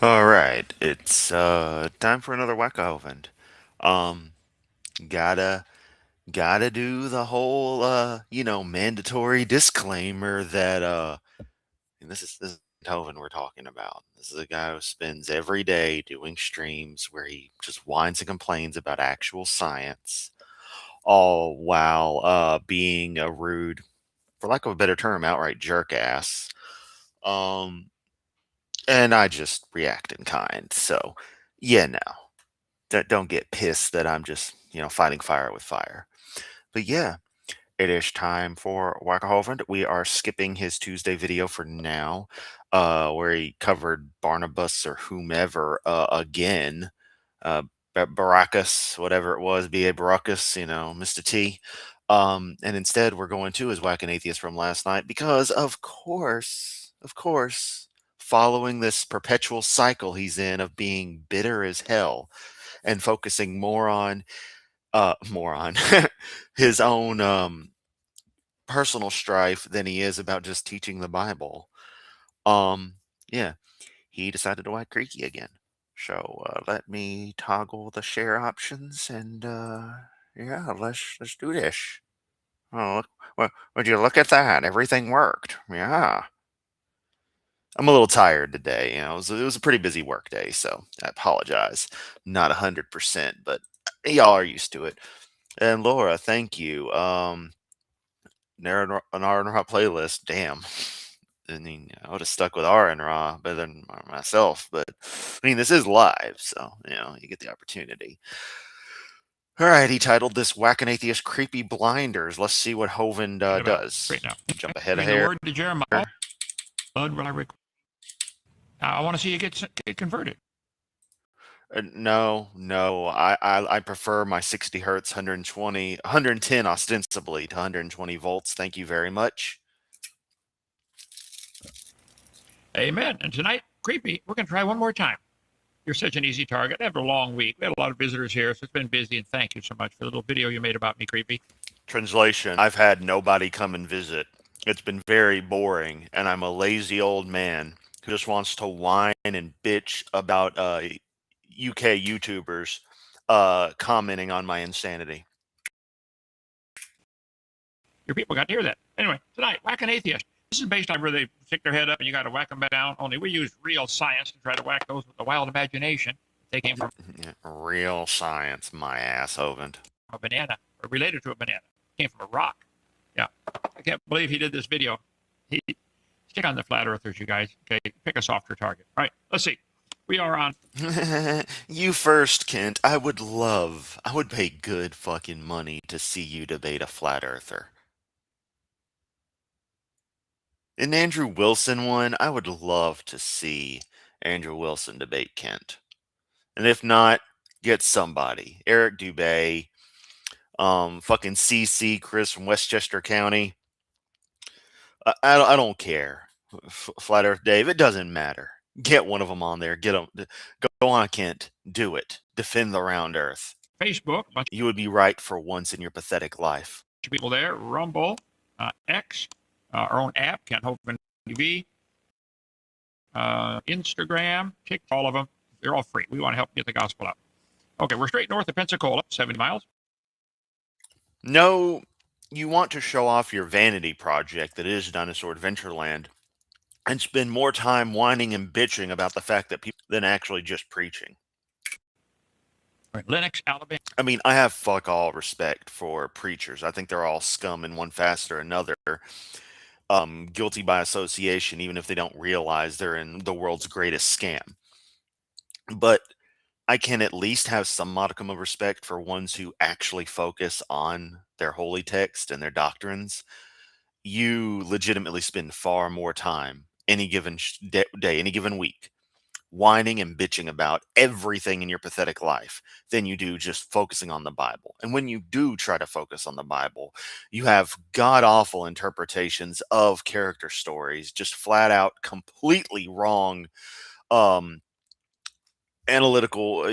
All right, it's time for another Wacko Hovind. Um, gotta gotta do the whole mandatory disclaimer that this is Hovind we're talking about. This is a guy who spends every day doing streams where he just whines and complains about actual science, all while being a rude, for lack of a better term, outright jerk ass. Um, and I just react in kind. So, yeah, no. Don't get pissed that I'm just, fighting fire with fire. But yeah, it is time for Wackerhoven. We are skipping his Tuesday video for now, where he covered Barnabas or whomever again. Baracus, whatever it was, B.A. Baracus, Mr. T. And instead, we're going to his Whack an Atheist from last night because, of course, following this perpetual cycle he's in of being bitter as hell and focusing more on his own personal strife than he is about just teaching the Bible. Um, yeah, he decided to whack Creaky again. So let me toggle the share options and yeah, let's do this. Oh, would you look at that? Everything worked. Yeah. I'm a little tired today. It was a pretty busy work day, so I apologize. Not 100%, but y'all are used to it. And Laura, thank you. Narrow an R and Raw playlist. Damn. I mean, I would have stuck with R and Raw better than myself, but I mean, this is live, so you get the opportunity. All right, he titled this "Whack an Atheist Creepy Blinders." Let's see what Hovind about does. right now. Jump ahead of Giving the here. word to Jeremiah, blood will I require. I want to see you get converted. No. I prefer my 60 hertz, 120, 110 ostensibly to 120 volts. Thank you very much. Amen. And tonight, creepy, we're going to try one more time. You're such an easy target. After a long week, we had a lot of visitors here, so it's been busy. And thank you so much for the little video you made about me, creepy. Translation: I've had nobody come and visit. It's been very boring, and I'm a lazy old man who just wants to whine and bitch about UK YouTubers commenting on my insanity. Your people got to hear that. Anyway, tonight, whack an atheist. This is based on where they stick their head up and you got to whack them back down. Only we use real science to try to whack those with the wild imagination. They came from Real science, my ass, Hovind. a banana, or related to a banana. Came from a rock. Yeah, I can't believe he did this video. He stick on the flat earthers, you guys. Okay, pick a softer target. All right, let's see. We are on. You first, Kent. I would pay good fucking money to see you debate a flat earther. An Andrew Wilson one, I would love to see Andrew Wilson debate Kent. And if not, get somebody. Eric Dubay, fucking CC Chris from Westchester County. I don't care. Flat Earth Dave, it doesn't matter. Get one of them on there. Get them. Go on, Kent. Do it. Defend the round Earth. Facebook, a bunch You would be right for once in your pathetic life. of people there. Rumble, X, our own app, Kent Hovind TV, Instagram, TikTok, all of them. They're all free. We want to help get the gospel out. Okay, we're straight north of Pensacola, 70 miles. No, you want to show off your vanity project that is Dinosaur Adventureland and spend more time whining and bitching about the fact that people than actually just preaching. Lenox, Alabama. I mean, I have fuck all respect for preachers. I think they're all scum in one facet or another. Guilty by association, even if they don't realize they're in the world's greatest scam. But I can at least have some modicum of respect for ones who actually focus on their holy text and their doctrines. You legitimately spend far more time any given day, any given week, whining and bitching about everything in your pathetic life than you do just focusing on the Bible. And when you do try to focus on the Bible, you have god awful interpretations of character stories, just flat out completely wrong um analytical,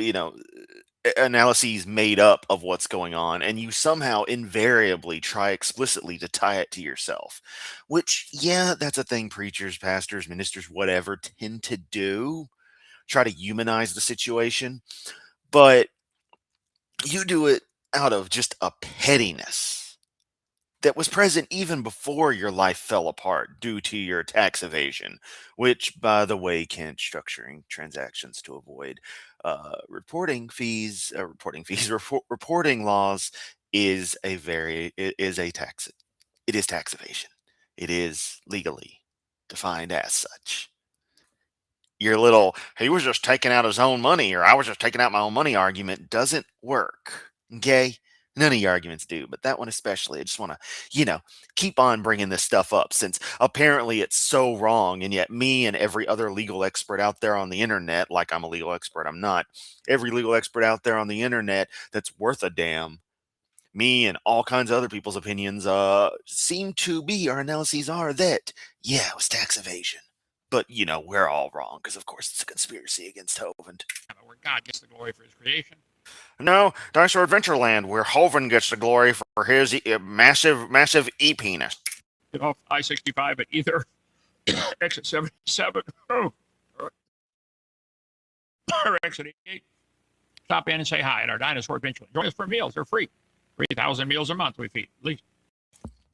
analyses made up of what's going on, and you somehow invariably try explicitly to tie it to yourself, which, yeah, that's a thing preachers, pastors, ministers, whatever tend to do. try to humanize the situation, but you do it out of just a pettiness that was present even before your life fell apart due to your tax evasion, which, by the way, Kent, structuring transactions to avoid reporting laws is a tax. It is tax evasion. It is legally defined as such. Your little he was just taking out his own money or I was just taking out my own money argument doesn't work. Okay? None of your arguments do, but that one especially. I just want to, keep on bringing this stuff up since apparently it's so wrong. And yet, me and every other legal expert out there on the internet, like I'm a legal expert, I'm not, every legal expert out there on the internet that's worth a damn, me and all kinds of other people's opinions seem to be, our analyses are that, yeah, it was tax evasion. But, we're all wrong because, of course, it's a conspiracy against Hovind. Where God gets the glory for his creation. No, Dinosaur Adventureland, where Hovind gets the glory for his massive e-penis. Get off I-65 at either exit 77 or exit 88. Stop in and say hi at our Dinosaur Adventureland. Join us for meals. They're free. 3,000 meals a month we feed, at least.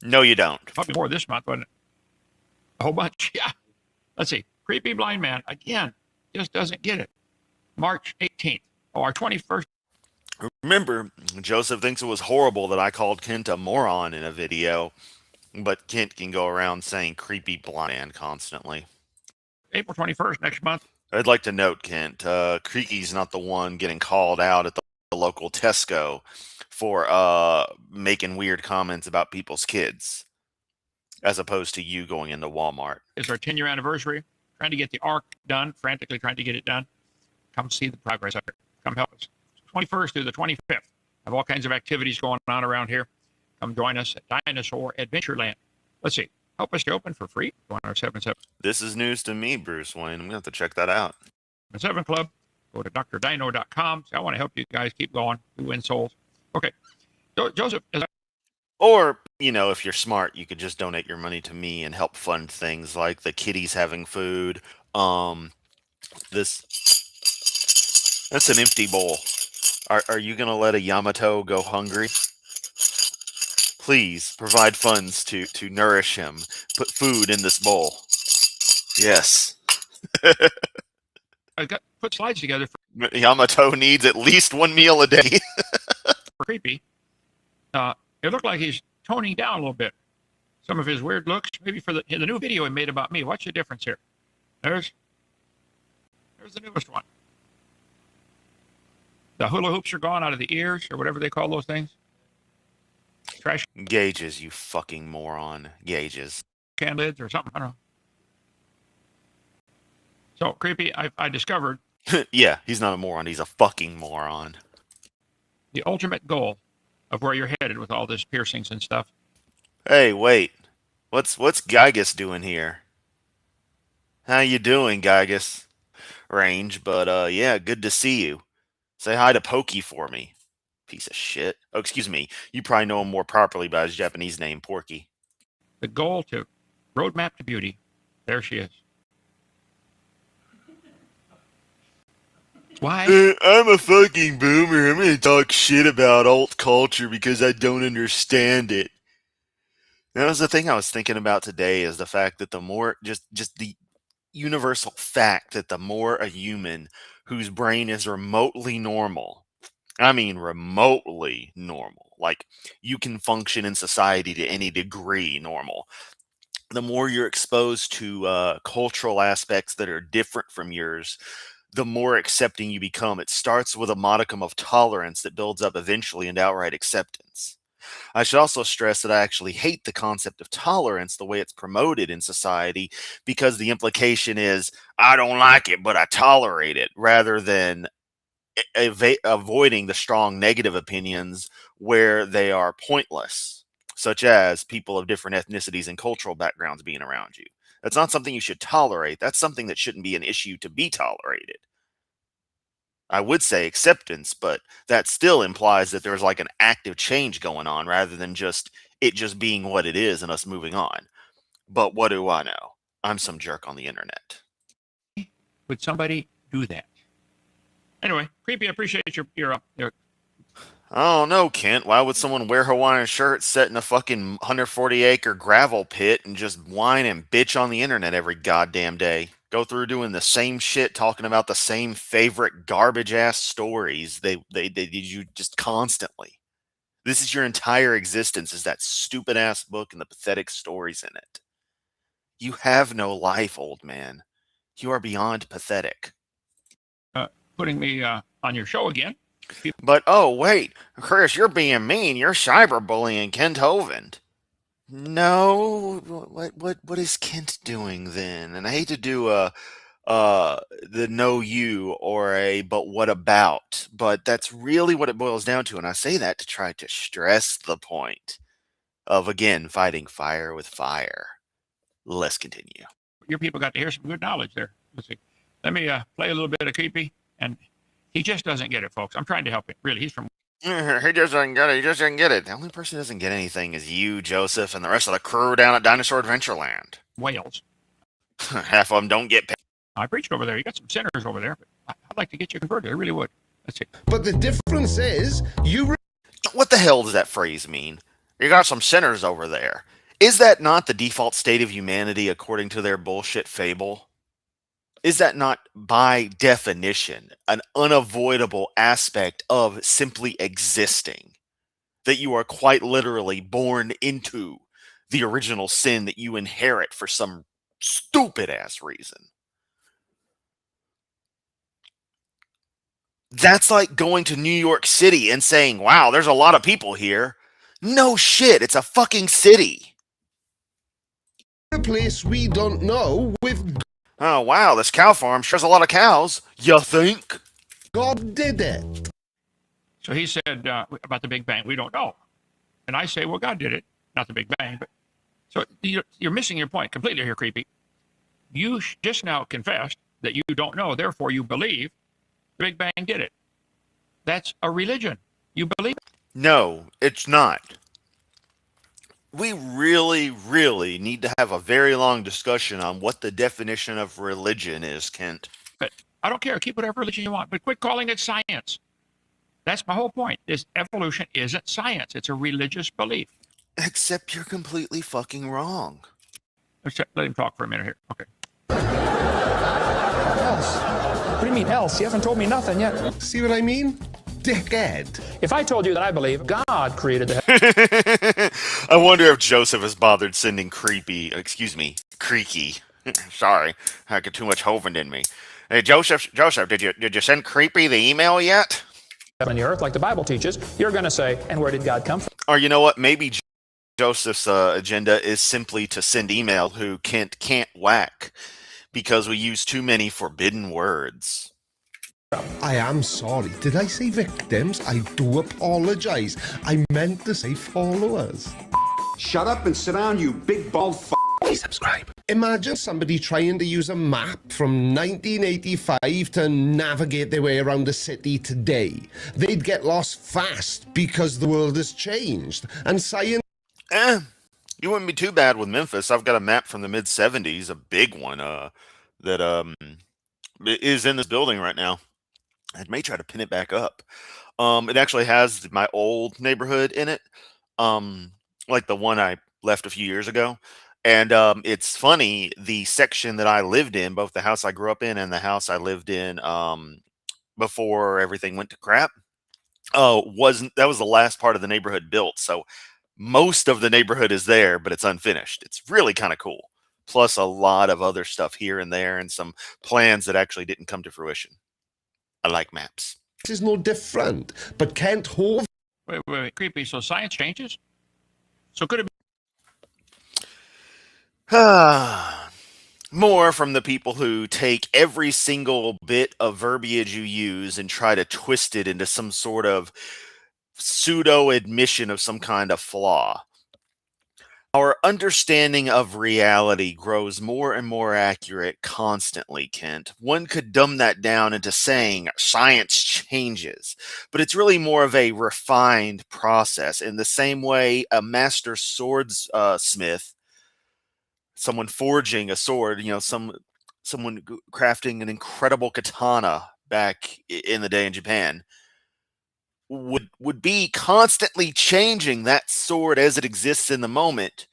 No, you don't. Probably more this month, wasn't it? A whole bunch, yeah. Let's see. Creepy blind man, again, just doesn't get it. March 18th. Oh, our 21st. Remember, Joseph thinks it was horrible that I called Kent a moron in a video, but Kent can go around saying creepy blind man constantly. April 21st, next month. I'd like to note, Kent, Creaky's not the one getting called out at the local Tesco for making weird comments about people's kids, as opposed to you going into Walmart. It's our 10-year anniversary. Trying to get the ARC done, frantically trying to get it done. Come see the progress up here. Come help us. 21st through the 25th. Have all kinds of activities going on around here. Come join us at Dinosaur Adventureland. Let's see. Help us to open for free. Go on our 7-7. This is news to me, Bruce Wayne. I'm going to have to check that out. 7 Club. Go to drdino.com. So I want to help you guys keep going. We win souls. Okay. So, Joseph, or, if you're smart, you could just donate your money to me and help fund things like the kitties having food. That's an empty bowl. Are you going to let a Yamato go hungry? Please provide funds to nourish him. Put food in this bowl. Yes. I put slides together for Yamato needs at least one meal a day. for Creepy. It looked like he's toning down a little bit. Some of his weird looks, maybe for the new video he made about me. Watch the difference here. There's the newest one. The hula hoops are gone out of the ears, or whatever they call those things. Trash Gauges, you fucking moron. Gauges. can lids or something. I don't know. So, Creepy, I discovered Yeah, he's not a moron. He's a fucking moron. the ultimate goal of where you're headed with all this piercings and stuff. Hey, wait. What's Gygus doing here? How you doing, Gygus? Range, but yeah, good to see you. Say hi to Pokey for me. Piece of shit. Oh, excuse me. You probably know him more properly by his Japanese name, Porky. The goal to roadmap to beauty. There she is. Why? I'm a fucking boomer. I'm gonna talk shit about alt culture because I don't understand it. That was the thing I was thinking about today is the fact that the more, just the universal fact that the more a human whose brain is remotely normal, I mean remotely normal, like you can function in society to any degree normal, the more you're exposed to cultural aspects that are different from yours, the more accepting you become. It starts with a modicum of tolerance that builds up eventually into outright acceptance. I should also stress that I actually hate the concept of tolerance the way it's promoted in society, because the implication is, I don't like it, but I tolerate it, rather than avoiding the strong negative opinions where they are pointless, such as people of different ethnicities and cultural backgrounds being around you. That's not something you should tolerate. That's something that shouldn't be an issue to be tolerated. I would say acceptance, but that still implies that there's like an active change going on rather than just it just being what it is and us moving on. But what do I know? I'm some jerk on the internet. Would somebody do that? Anyway, Creepy, I appreciate your I don't know, Kent. Why would someone wear Hawaiian shirts, sit in a fucking 140-acre gravel pit, and just whine and bitch on the internet every goddamn day? Go through doing the same shit, talking about the same favorite garbage ass stories they did you just constantly. This is your entire existence, is that stupid ass book and the pathetic stories in it. You have no life, old man. You are beyond pathetic. putting me on your show again. But oh wait, Chris, you're being mean. You're cyberbullying Kent Hovind. No, what is Kent doing then? And I hate to do the no you or a but what about, but that's really what it boils down to, and I say that to try to stress the point of again fighting fire with fire. Let's continue. Your people got to hear some good knowledge there. Let's see. Let me play a little bit of Creepy, and he just doesn't get it, folks. I'm trying to help him. Really, he's from He just doesn't get it. He just doesn't get it. The only person who doesn't get anything is you, Joseph, and the rest of the crew down at Dinosaur Adventureland. Wales. Half of them don't get paid. I preached over there. You got some sinners over there. But I'd like to get you converted. I really would. Let's see. But the difference is, What the hell does that phrase mean? You got some sinners over there. Is that not the default state of humanity according to their bullshit fable? Is that not, by definition, an unavoidable aspect of simply existing? That you are quite literally born into the original sin that you inherit for some stupid ass reason. That's like going to New York City and saying, wow, there's a lot of people here. No shit, it's a fucking city. a place we don't know with Oh, wow, this cow farm sure has a lot of cows. You think? God did it. So he said about the Big Bang, we don't know. And I say, well, God did it, not the Big Bang. But so you're missing your point completely here, Creepy. You just now confessed that you don't know, therefore you believe the Big Bang did it. That's a religion. You believe it. No, it's not. We really, really need to have a very long discussion on what the definition of religion is, Kent. But I don't care. Keep whatever religion you want, but quit calling it science. That's my whole point. Is evolution isn't science. It's a religious belief. Except you're completely fucking wrong. Let's let him talk for a minute here. Okay. Else? What do you mean else? You haven't told me nothing yet. See what I mean? Dickhead. If I told you that I believe God created the I wonder if Joseph has bothered sending Creaky. Sorry, I got too much Hovind in me. Hey, Joseph, did you send Creaky the email yet? heaven and the earth, like the Bible teaches, you're going to say, and where did God come from? Or you know what? Maybe Joseph's agenda is simply to send email who Kent can't whack because we use too many forbidden words. I am sorry. Did I say victims? I do apologize. I meant to say followers. Shut up and sit down, you big bald f***. Please subscribe. Imagine somebody trying to use a map from 1985 to navigate their way around the city today. They'd get lost fast because the world has changed. And science... You wouldn't be too bad with Memphis. I've got a map from the mid-'70s, a big one, that is in this building right now. I may try to pin it back up. It actually has my old neighborhood in it, like the one I left a few years ago. And it's funny, the section that I lived in, both the house I grew up in and the house I lived in before everything went to crap, was the last part of the neighborhood built. So most of the neighborhood is there, but it's unfinished. It's really kind of cool. Plus a lot of other stuff here and there and some plans that actually didn't come to fruition. I like maps. is no different. But Kent Hovind... Wait, Creepy. So science changes? So could it be more from the people who take every single bit of verbiage you use and try to twist it into some sort of pseudo admission of some kind of flaw? Our understanding of reality grows more and more accurate constantly, Kent. One could dumb that down into saying science changes, but it's really more of a refined process. In the same way, a master swordsmith, someone forging a sword, someone crafting an incredible katana back in the day in Japan, would be constantly changing that sword as it exists in the moment,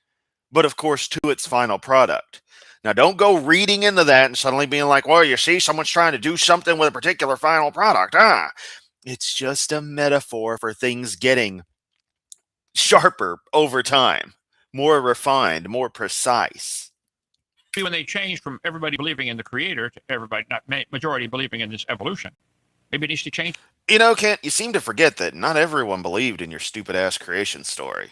but of course to its final product. Now, don't go reading into that and suddenly being like, well, you see, someone's trying to do something with a particular final product. It's just a metaphor for things getting sharper over time, more refined, more precise. When they changed from everybody believing in the creator to everybody, not majority believing in this evolution, maybe it needs to change. You know, Kent, you seem to forget that not everyone believed in your stupid-ass creation story.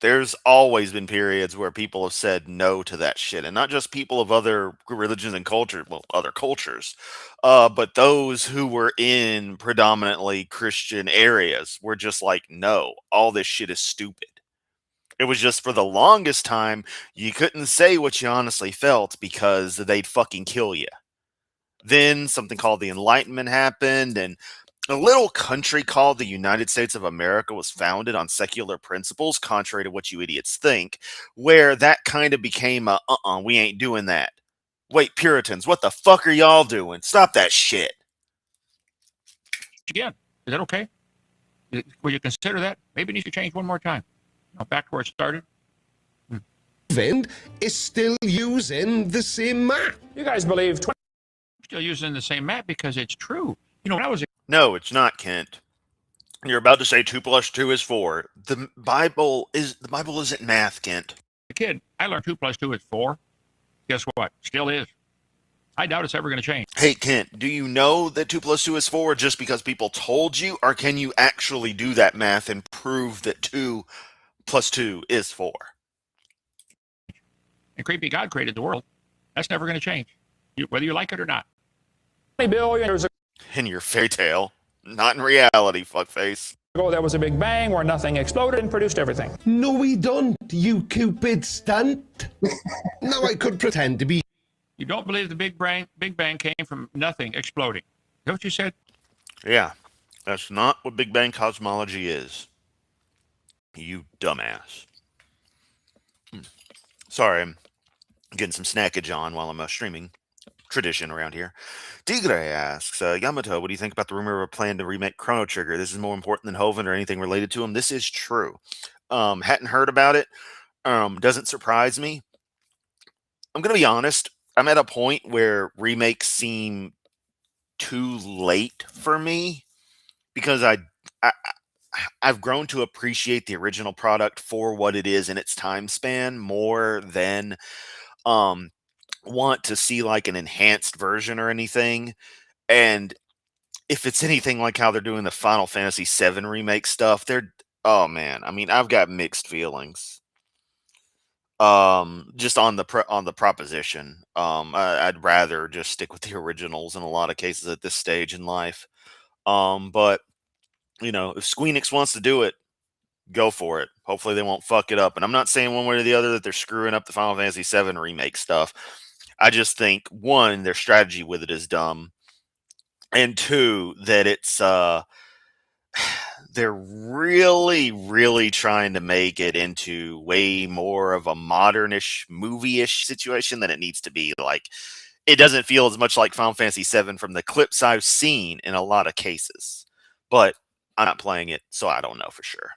There's always been periods where people have said no to that shit, and not just people of other religions and culture, well, other cultures, but those who were in predominantly Christian areas were just like, no, all this shit is stupid. It was just for the longest time, you couldn't say what you honestly felt because they'd fucking kill you. Then something called the Enlightenment happened, and a little country called the United States of America was founded on secular principles, contrary to what you idiots think, where that kind of became a, we ain't doing that. Wait, Puritans, what the fuck are y'all doing? Stop that shit. Again, is that okay? Will you consider that? Maybe it needs to change one more time. Back to where it started. Hovind is still using the same map. You guys believe Still using the same map because it's true. You know, when I was a No, it's not, Kent. You're about to say 2 + 2 is 4. The Bible isn't math, Kent. kid, I learned 2 + 2 is 4. Guess what? Still is. I doubt it's ever going to change. Hey, Kent, do you know that 2 + 2 is 4 just because people told you, or can you actually do that math and prove that 2 + 2 is 4? And creepy God created the world. That's never going to change, whether you like it or not. 20 billion years In your fairy tale, not in reality, fuckface. ago, there was a big bang where nothing exploded and produced everything. No, we don't, you Cupid stunt. Now I could pretend to be. You don't believe the Big Bang came from nothing exploding. Is that what you said? Yeah, that's not what Big Bang cosmology is. You dumbass. Sorry, I'm getting some snackage on while I'm streaming. Tradition around here. Tigre asks, Yamato, what do you think about the rumor of a plan to remake Chrono Trigger? This is more important than Hovind or anything related to him. This is true. Hadn't heard about it. Doesn't surprise me. I'm going to be honest. I'm at a point where remakes seem too late for me because I've grown to appreciate the original product for what it is in its time span more than want to see like an enhanced version or anything. And if it's anything like how they're doing the Final Fantasy VII remake stuff, oh man, I mean, I've got mixed feelings. Just on the proposition. I'd rather just stick with the originals in a lot of cases at this stage in life. But you know, if Squeenix wants to do it, go for it. Hopefully they won't fuck it up. And I'm not saying one way or the other that they're screwing up the Final Fantasy VII remake stuff. I just think, one, their strategy with it is dumb. And two, that it's they're really, really trying to make it into way more of a modernish, movie-ish situation than it needs to be. Like, it doesn't feel as much like Final Fantasy VII from the clips I've seen in a lot of cases. But I'm not playing it, so I don't know for sure.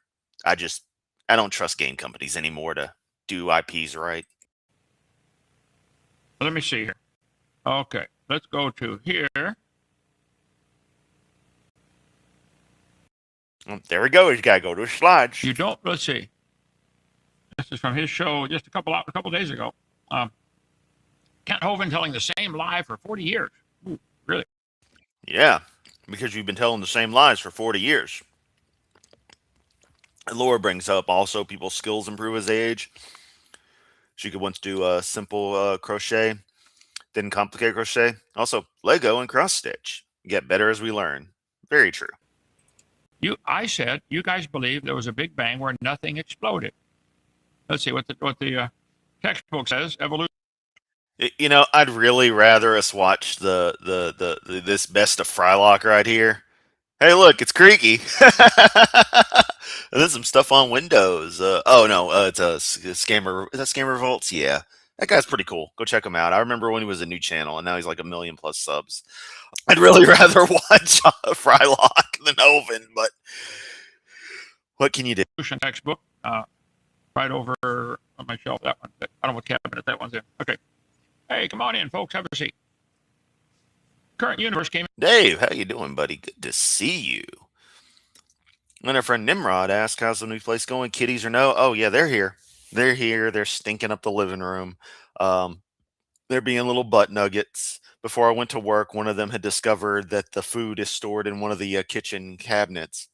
I don't trust game companies anymore to do IPs right. Let me see here. Okay, let's go to here. There we go. You gotta go to his slides. You don't. Let's see. This is from his show just a couple days ago. Kent Hovind telling the same lie for 40 years. Ooh, really? Yeah, because you've been telling the same lies for 40 years. And Laura brings up also people's skills improve as they age. She could once do simple crochet, didn't complicate crochet. Also, Lego and cross stitch. Get better as we learn. Very true. I said you guys believe there was a Big Bang where nothing exploded. Let's see what the textbook says. Evolution. You know, I'd really rather us watch this best of Frylock right here. Hey, look, it's Creaky. And then some stuff on Windows. Oh no, it's a Scammer. Is that Scammer Revolts? Yeah, That guy's pretty cool. Go check him out. I remember when he was a new channel, and now he's like 1 million plus subs. I'd really rather watch Frylock than Hovind, but what can you do? Textbook, right over on my shelf. That one. I don't know what cabinet that one's in. Okay. Hey, come on in, folks. Have a seat. Current universe came. Dave, how you doing, buddy? Good to see you. And our friend Nimrod asked, how's the new place going? Kitties or no? Oh, yeah, they're here. They're here. They're stinking up the living room. They're being little butt nuggets. Before I went to work, one of them had discovered that the food is stored in one of the kitchen cabinets.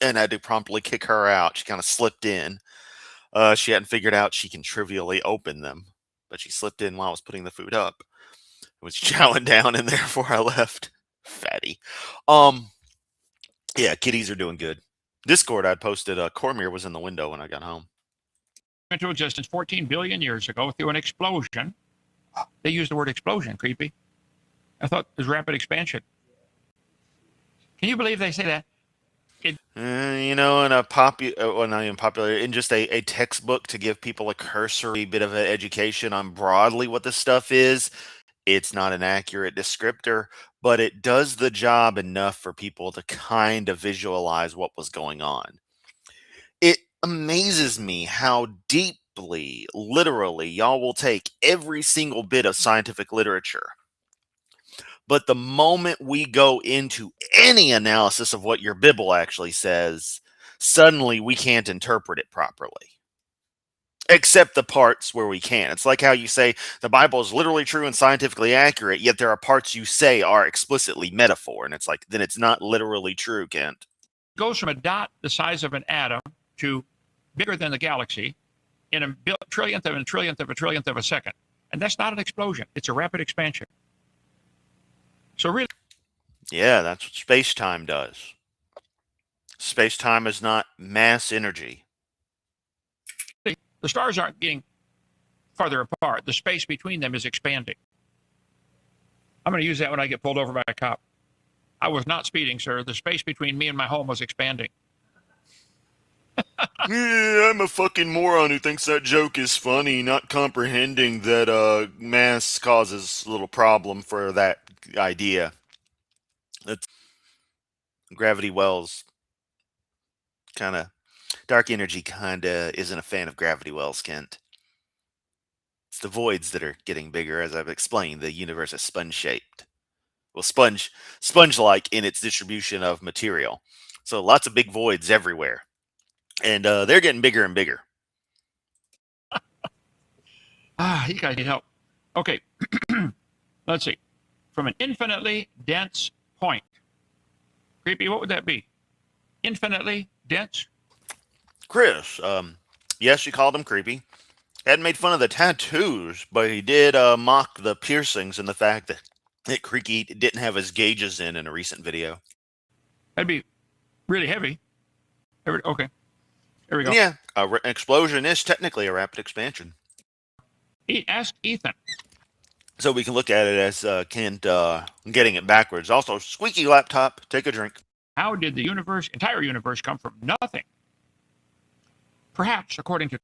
And I had to promptly kick her out. She kind of slipped in. She hadn't figured out she can trivially open them. But she slipped in while I was putting the food up. I was chowing down in there before I left. Fatty. Yeah, kitties are doing good. Discord, I'd posted Cormier was in the window when I got home. Into existence 14 billion years ago through an explosion. They used the word explosion, creepy. I thought it was rapid expansion. Can you believe they say that? In just a textbook to give people a cursory bit of an education on broadly what this stuff is, it's not an accurate descriptor, but it does the job enough for people to kind of visualize what was going on. It amazes me how deeply, literally, y'all will take every single bit of scientific literature. But the moment we go into any analysis of what your Bible actually says, suddenly we can't interpret it properly. Except the parts where we can. It's like how you say the Bible is literally true and scientifically accurate, yet there are parts you say are explicitly metaphor. And it's like, then it's not literally true, Kent. It goes from a dot the size of an atom to bigger than the galaxy in a trillionth of a trillionth of a trillionth of a second. And that's not an explosion. It's a rapid expansion. So really, yeah, that's what space-time does. Space-time is not mass energy. the stars aren't getting farther apart. The space between them is expanding. I'm going to use that when I get pulled over by a cop. I was not speeding, sir. The space between me and my home was expanding. Yeah, I'm a fucking moron who thinks that joke is funny, not comprehending that mass causes a little problem for that idea. That's gravity wells. Kind of dark energy kind of isn't a fan of gravity wells, Kent. It's the voids that are getting bigger, as I've explained. The universe is sponge-shaped. Well, sponge-like in its distribution of material. So lots of big voids everywhere. And they're getting bigger and bigger. You guys need help. Okay. Let's see. From an infinitely dense point. Creepy, what would that be? Infinitely dense? Chris, yes, you called him creepy. Hadn't made fun of the tattoos, but he did mock the piercings and the fact that Creaky didn't have his gauges in a recent video. That'd be really heavy. Okay. There we go. Yeah, an explosion is technically a rapid expansion. Ask Ethan. So we can look at it as Kent getting it backwards. Also, squeaky laptop, take a drink. How did the entire universe, come from nothing? Perhaps, according to...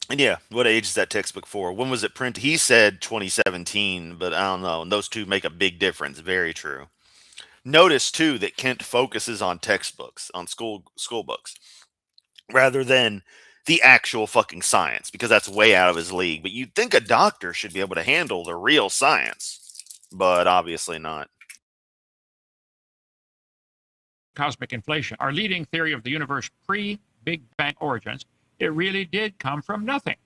And yeah, what age is that textbook for? When was it printed? He said 2017, but I don't know. And those two make a big difference. Very true. Notice, too, that Kent focuses on textbooks, on school books, rather than the actual fucking science, because that's way out of his league. But you'd think a doctor should be able to handle the real science, but obviously not. Cosmic inflation, our leading theory of the universe pre-Big Bang origins, it really did come from nothing.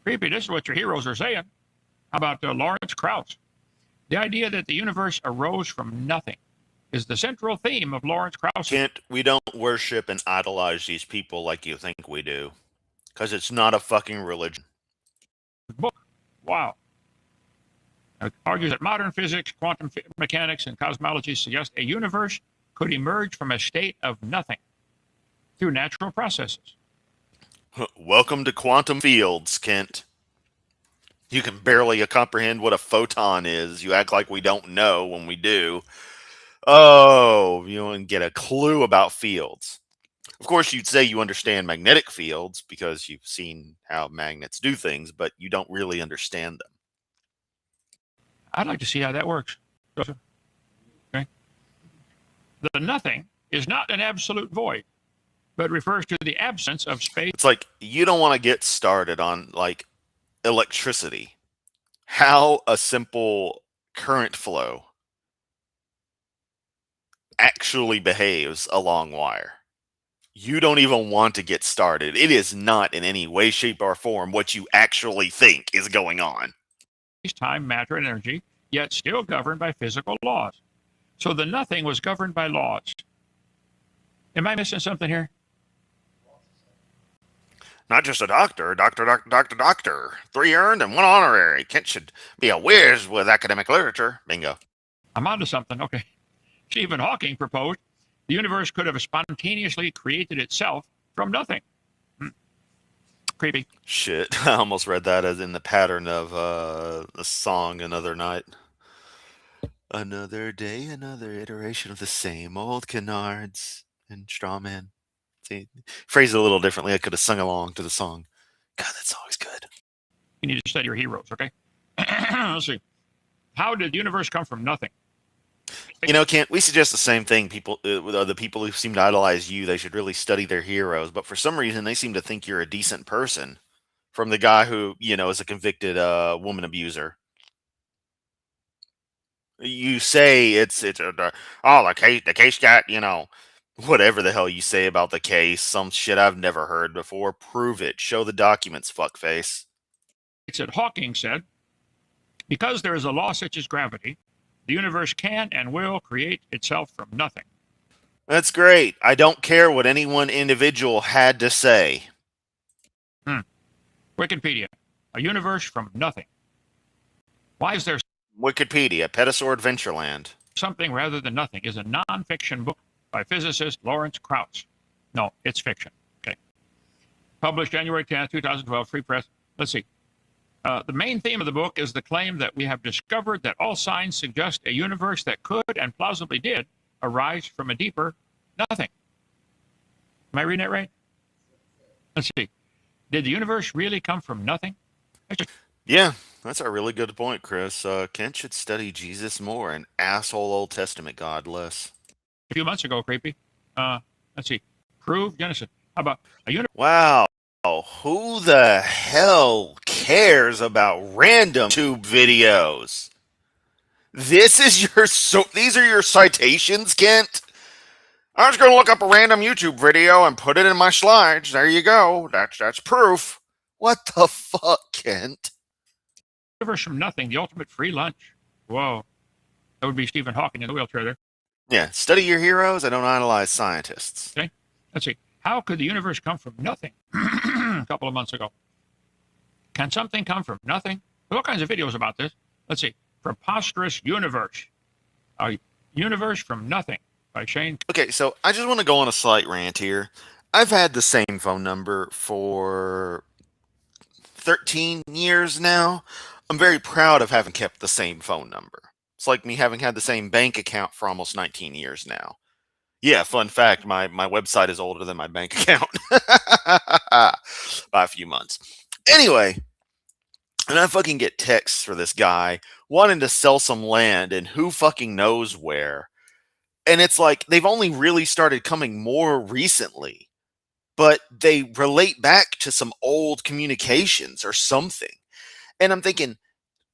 Creepy, this is what your heroes are saying. How about Lawrence Krauss? The idea that the universe arose from nothing is the central theme of Lawrence Krauss. Kent, we don't worship and idolize these people like you think we do, because it's not a fucking religion. Book. Wow. It argues that modern physics, quantum mechanics, and cosmology suggest a universe could emerge from a state of nothing through natural processes. Welcome to quantum fields, Kent. You can barely comprehend what a photon is. You act like we don't know when we do. Oh, you don't get a clue about fields. Of course, you'd say you understand magnetic fields because you've seen how magnets do things, but you don't really understand them. I'd like to see how that works. Okay. The nothing is not an absolute void, but refers to the absence of space. It's like you don't want to get started on like electricity, how a simple current flow actually behaves along wire. You don't even want to get started. It is not in any way, shape, or form what you actually think is going on. Time, matter, and energy, yet still governed by physical laws. So the nothing was governed by laws. Am I missing something here? Not just a doctor, doctor. 3 earned and 1 honorary. Kent should be a whiz with academic literature. Bingo. I'm onto something. Okay. Stephen Hawking proposed the universe could have spontaneously created itself from nothing. Creepy. Shit, I almost read that as in the pattern of the song Another Night. Another day, another iteration of the same old canards and strawman. See, phrase it a little differently. I could have sung along to the song. God, that song's good. You need to study your heroes, okay? Let's see. How did the universe come from nothing? You know, Kent, we suggest the same thing. People, with other people who seem to idolize you, they should really study their heroes. But for some reason, they seem to think you're a decent person. From the guy who, you know, is a convicted woman abuser. You say it's the case got, you know, whatever the hell you say about the case, some shit I've never heard before. Prove it. Show the documents, fuckface. Hawking said, because there is a law such as gravity, the universe can and will create itself from nothing. That's great. I don't care what any one individual had to say. Wikipedia, a universe from nothing. Why is there Wikipedia, Petasaur Adventureland. something rather than nothing? Is a non-fiction book by physicist Lawrence Krauss. No, it's fiction. Okay. Published January 10th, 2012, Free Press. Let's see. The main theme of the book is the claim that we have discovered that all signs suggest a universe that could and plausibly did arise from a deeper nothing. Am I reading it right? Let's see. Did the universe really come from nothing? Yeah, that's a really good point, Chris. Kent should study Jesus more and asshole Old Testament God less. A few months ago, creepy. Let's see. Prove Genesis. How about a universe? Wow. Who the hell cares about random tube videos? These are your citations, Kent? I'm just gonna look up a random YouTube video and put it in my slides. There you go. That's proof. What the fuck, Kent? Universe from nothing, the ultimate free lunch. Whoa. That would be Stephen Hawking in the wheelchair there. Yeah, study your heroes. I don't idolize scientists. Okay. Let's see. How could the universe come from nothing? A couple of months ago. Can something come from nothing? There's all kinds of videos about this. Let's see. Preposterous Universe. A Universe from Nothing by Shane. Okay, so I just want to go on a slight rant here. I've had the same phone number for 13 years now. I'm very proud of having kept the same phone number. It's like me having had the same bank account for almost 19 years now. Yeah, fun fact, my website is older than my bank account by a few months. Anyway, and I fucking get texts for this guy wanting to sell some land and who fucking knows where. And it's like they've only really started coming more recently, but they relate back to some old communications or something. And I'm thinking,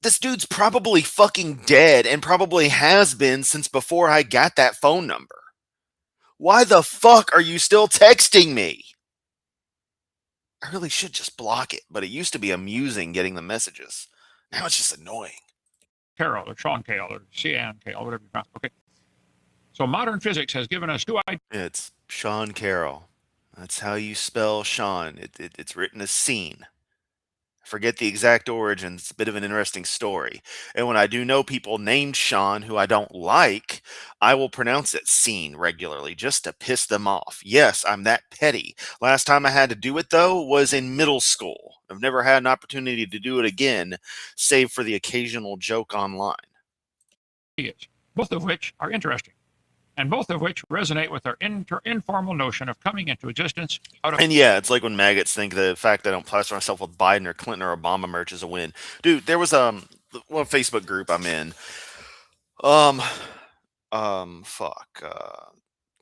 this dude's probably fucking dead and probably has been since before I got that phone number. Why the fuck are you still texting me? I really should just block it, but it used to be amusing getting the messages. Now it's just annoying. Carroll or Sean Cale or Cian Cale, whatever you pronounce. Okay. So modern physics has given us two ideas. It's Sean Carroll. That's how you spell Sean. It's written as scene. I forget the exact origin. It's a bit of an interesting story. And when I do know people named Sean who I don't like, I will pronounce it scene regularly just to piss them off. Yes, I'm that petty. Last time I had to do it, though, was in middle school. I've never had an opportunity to do it again, save for the occasional joke online. Both of which are interesting. and both of which resonate with our informal notion of coming into existence out of. And yeah, it's like when maggots think the fact that I don't plaster myself with Biden or Clinton or Obama merch is a win. Dude, there was one Facebook group I'm in. Um fuck.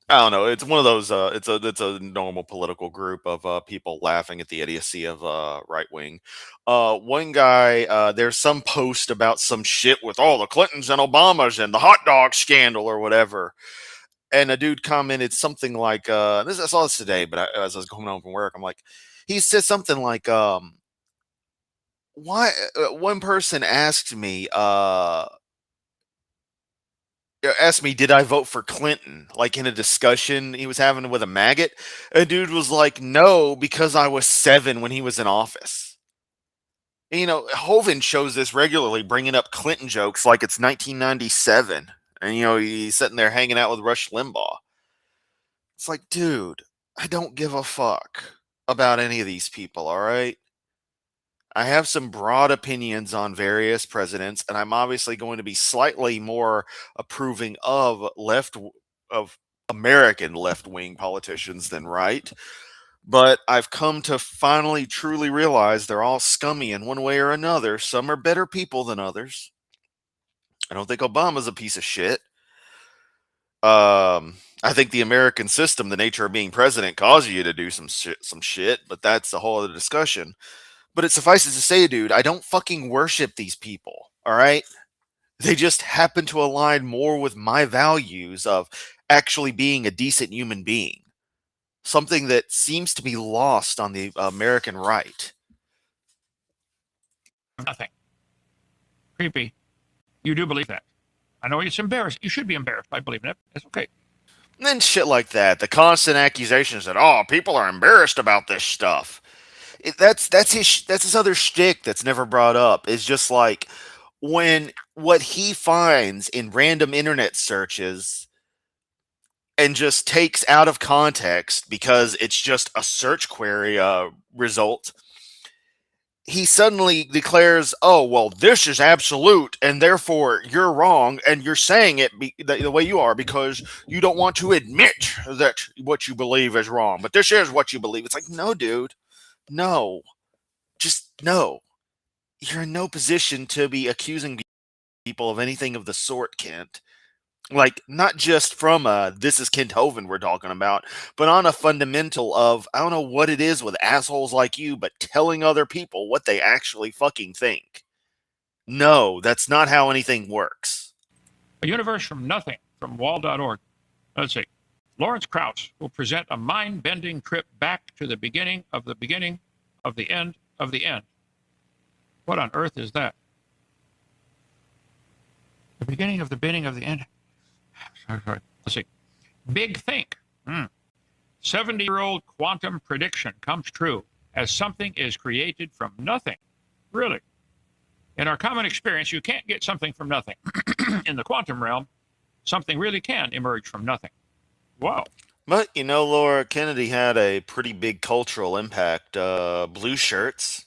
I don't know. It's one of those. It's a normal political group of people laughing at the idiocy of right wing. One guy, there's some post about some shit with all the Clintons and Obamas and the hot dog scandal or whatever, and a dude commented something like, "This I saw this today, but as I was going home from work, I'm like, he said something like, why?" One person asked me, asked me, did I vote for Clinton? Like in a discussion he was having with a maggot. A dude was like, no, because I was 7 when he was in office. And, Hovind shows this regularly, bringing up Clinton jokes like it's 1997. And, he's sitting there hanging out with Rush Limbaugh. It's like, dude, I don't give a fuck about any of these people, all right? I have some broad opinions on various presidents, and I'm obviously going to be slightly more approving of American left-wing politicians than right. But I've come to finally truly realize they're all scummy in one way or another. Some are better people than others. I don't think Obama's a piece of shit. I think the American system, the nature of being president, causes you to do some shit, but that's a whole other discussion. But it suffices to say, dude, I don't fucking worship these people, all right? They just happen to align more with my values of actually being a decent human being. Something that seems to be lost on the American right. Nothing. Creepy. You do believe that. I know it's embarrassed. You should be embarrassed by believing it. It's okay. And then shit like that. The constant accusations that, oh, people are embarrassed about this stuff. That's his other shtick that's never brought up. Is just like when what he finds in random internet searches and just takes out of context because it's just a search query result, he suddenly declares, oh, well, this is absolute and therefore you're wrong and you're saying it the way you are because you don't want to admit that what you believe is wrong, but this is what you believe. It's like, no, dude. No, just no. You're in no position to be accusing people of anything of the sort, Kent. Like, not just from this is Kent Hovind we're talking about, but on a fundamental of, I don't know what it is with assholes like you, but telling other people what they actually fucking think. No, that's not how anything works. A universe from nothing, from wall.org. Let's see. Lawrence Krauss will present a mind-bending trip back to the beginning of the end of the end. What on earth is that? The beginning of the end. Sorry. Let's see. Big think. 70-year-old quantum prediction comes true as something is created from nothing. Really? In our common experience, you can't get something from nothing. In the quantum realm, something really can emerge from nothing. Wow. But, Laura Kennedy had a pretty big cultural impact. Blue shirts.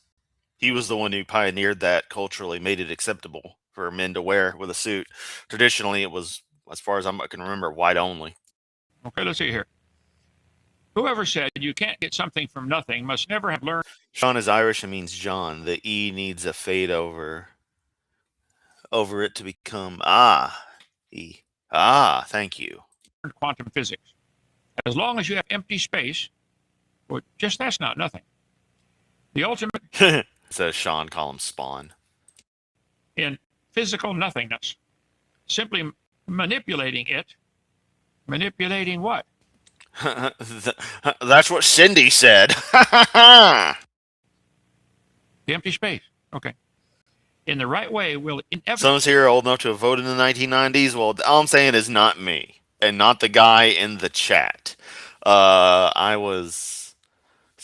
He was the one who pioneered that culturally, made it acceptable for men to wear with a suit. Traditionally, it was, as far as I can remember, white only. Okay, let's see here. Whoever said you can't get something from nothing must never have learned. Sean is Irish and means John. The E needs a fade over it to become E. Thank you. Quantum physics. As long as you have empty space, well, just that's not nothing. The ultimate Says Sean, call him Spawn. In physical nothingness. Simply manipulating it. Manipulating what? That's what Cindy said. The empty space. Okay. In the right way will inevitably. Someone's here old enough to have voted in the 1990s. Well, all I'm saying is not me. And not the guy in the chat. It's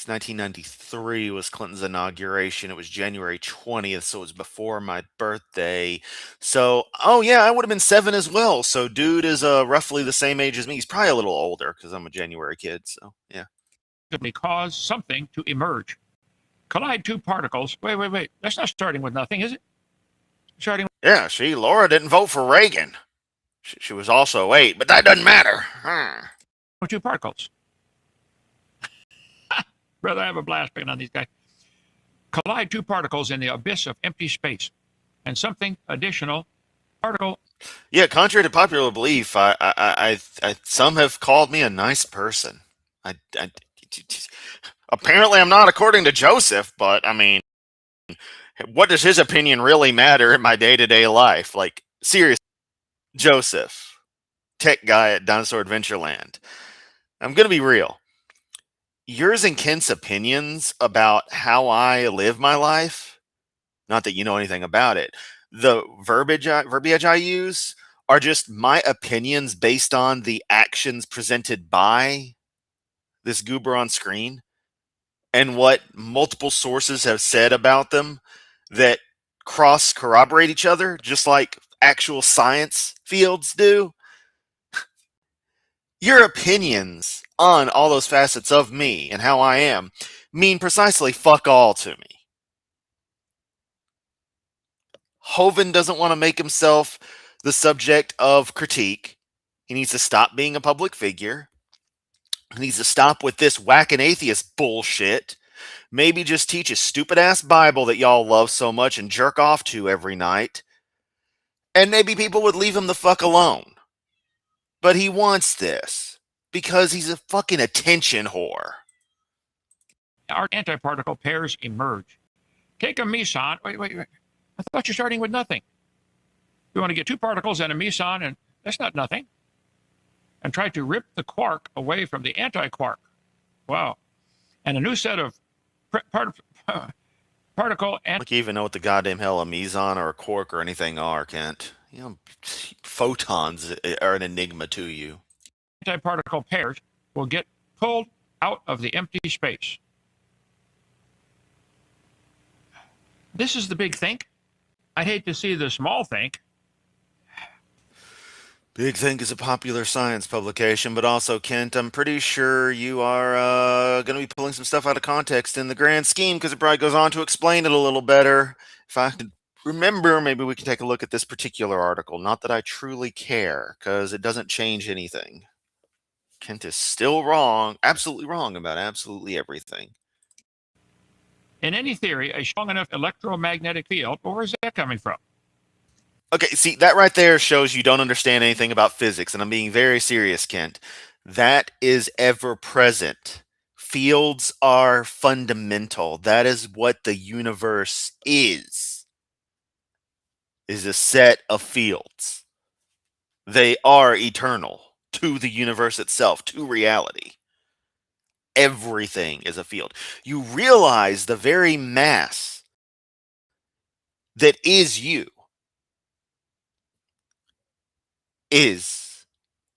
1993 was Clinton's inauguration. It was January 20th, so it was before my birthday. So, I would have been 7 as well. So, dude is roughly the same age as me. He's probably a little older because I'm a January kid. So, yeah. Cause something to emerge. Collide two particles. Wait. That's not starting with nothing, is it? Yeah, Laura didn't vote for Reagan. She was also 8, but that doesn't matter. Two particles. Brother, I have a blast picking on these guys. Collide two particles in the abyss of empty space, and something additional particle. Yeah, contrary to popular belief, some have called me a nice person. Apparently I'm not, according to Joseph, but I mean, what does his opinion really matter in my day-to-day life? Like, seriously, Joseph, tech guy at Dinosaur Adventureland. I'm going to be real. Yours and Kent's opinions about how I live my life, not that you know anything about it, the verbiage I use are just my opinions based on the actions presented by this goober on screen and what multiple sources have said about them that cross corroborate each other, just like actual science fields do. Your opinions on all those facets of me and how I am mean precisely fuck all to me. Hovind doesn't want to make himself the subject of critique. He needs to stop being a public figure. He needs to stop with this whacking atheist bullshit. Maybe just teach a stupid ass Bible that y'all love so much and jerk off to every night. And maybe people would leave him the fuck alone. But he wants this because he's a fucking attention whore. Our antiparticle pairs emerge. Take a meson. Wait. I thought you're starting with nothing. You want to get two particles and a meson, and that's not nothing. And try to rip the quark away from the antiquark. Wow. And a new set of particle and Like you even know what the goddamn hell a meson or a quark or anything are, Kent. You know, photons are an enigma to you. antiparticle pairs will get pulled out of the empty space. This is the big think. I'd hate to see the small think. Big Think is a popular science publication, but also, Kent, I'm pretty sure you are going to be pulling some stuff out of context in the grand scheme because it probably goes on to explain it a little better. If I could remember, maybe we can take a look at this particular article. Not that I truly care, because it doesn't change anything. Kent is still wrong, absolutely wrong about absolutely everything. In any theory, a strong enough electromagnetic field, or where is that coming from? Okay, see, that right there shows you don't understand anything about physics, and I'm being very serious, Kent. That is ever present. Fields are fundamental. That is what the universe is a set of fields. They are eternal to the universe itself, to reality. Everything is a field. You realize the very mass that is you is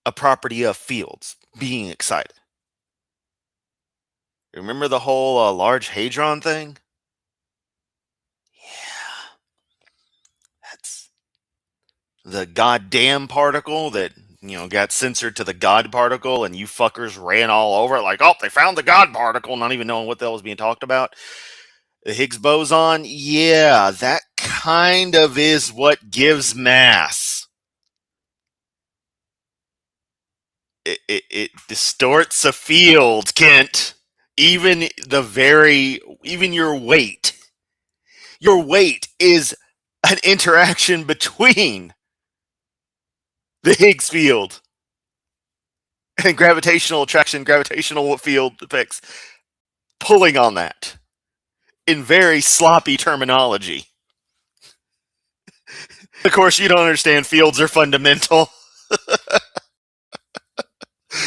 a property of fields being excited. Remember the whole Large Hadron thing? Yeah. That's the goddamn particle that, got censored to the God particle, and you fuckers ran all over it like, oh, they found the God particle, not even knowing what the hell was being talked about. The Higgs boson, yeah, that kind of is what gives mass. It distorts a field, Kent. Even your weight. Your weight is an interaction between the Higgs field and gravitational attraction, gravitational field effects, pulling on that in very sloppy terminology. Of course, you don't understand fields are fundamental.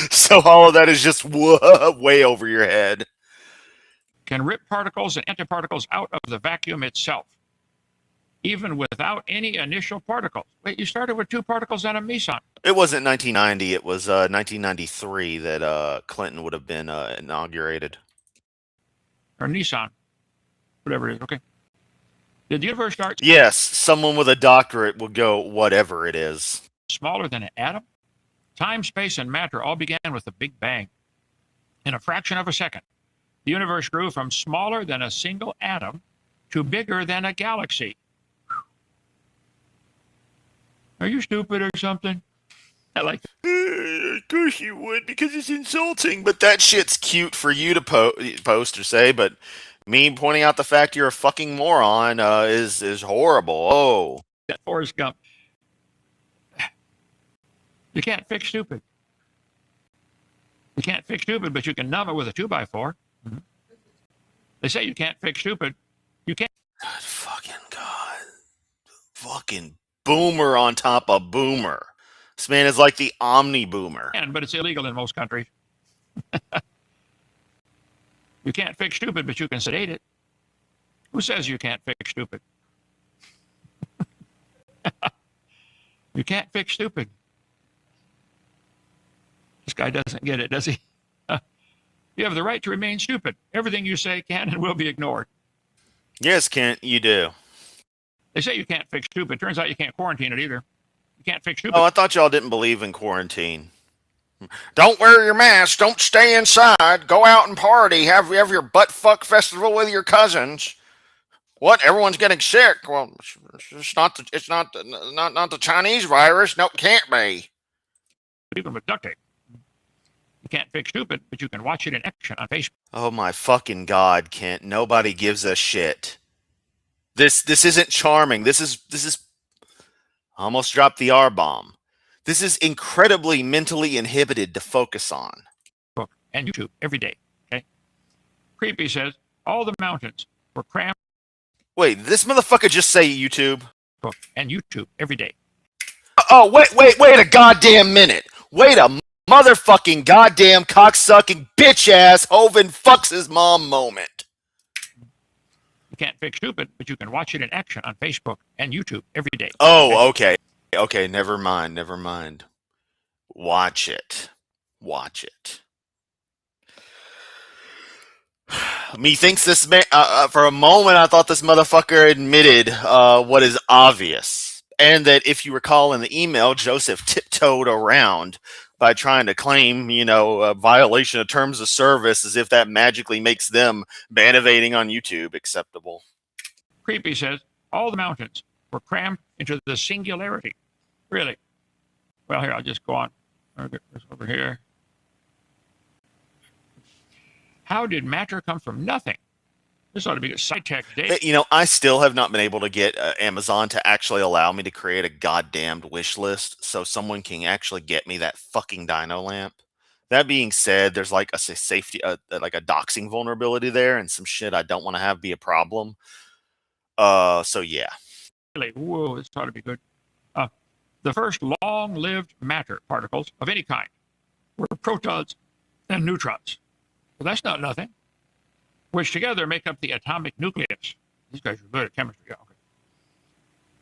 So all of that is just way over your head. Can rip particles and antiparticles out of the vacuum itself, even without any initial particles. Wait, you started with two particles and a meson. It wasn't 1990. It was 1993 that Clinton would have been inaugurated. Or Nissan, whatever it is. Okay. Did the universe start? Yes, someone with a doctorate would go, whatever it is. Smaller than an atom? Time, space, and matter all began with the Big Bang. In a fraction of a second, the universe grew from smaller than a single atom to bigger than a galaxy. Are you stupid or something? I like it. Of course you would, because it's insulting. But that shit's cute for you to post or say. But me pointing out the fact you're a fucking moron is horrible. Oh, That Forrest Gump. You can't fix stupid. You can't fix stupid, but you can numb it with a 2x4. Mm-hmm. They say you can't fix stupid. You can't. God, fucking God. Fucking boomer on top of boomer. This man is like the omni boomer. But it's illegal in most countries. You can't fix stupid, but you can sedate it. Who says you can't fix stupid? You can't fix stupid. This guy doesn't get it, does he? You have the right to remain stupid. Everything you say can and will be ignored. Yes, Kent, you do. They say you can't fix stupid. Turns out you can't quarantine it either. You can't fix stupid. Oh, I thought y'all didn't believe in quarantine. Don't wear your mask. Don't stay inside. Go out and party. Have your butt fuck festival with your cousins. What? Everyone's getting sick. Well, it's not the Chinese virus. No, it can't be. Even with duct tape. You can't fix stupid, but you can watch it in action on Facebook. Oh my fucking God, Kent. Nobody gives a shit. This isn't charming. This is I almost dropped the R bomb. This is incredibly mentally inhibited to focus on. And YouTube every day. Okay. Creepy says all the mountains were crammed. Wait, did this motherfucker just say YouTube? And YouTube every day. Oh, wait a goddamn minute. Wait a motherfucking goddamn cocksucking bitch ass Hovind fucks his mom moment. You can't fix stupid, but you can watch it in action on Facebook and YouTube every day. Oh, okay. Okay, never mind. Watch it. Methinks this man, for a moment I thought this motherfucker admitted what is obvious. And that if you recall in the email, Joseph tiptoed around by trying to claim, a violation of terms of service as if that magically makes them ban evading on YouTube acceptable. Creepy says all the mountains were crammed into the singularity. Really? Well, here, I'll just go on. I'll get this over here. How did matter come from nothing? This ought to be a sci-tech day. I still have not been able to get Amazon to actually allow me to create a goddamned wish list so someone can actually get me that fucking dino lamp. That being said, there's like a safety, like a doxing vulnerability there and some shit I don't want to have be a problem. So yeah. Really? Whoa, this ought to be good. The first long-lived matter particles of any kind were protons and neutrons. Well, that's not nothing. Which together make up the atomic nucleus. These guys are good at chemistry. Yeah, okay.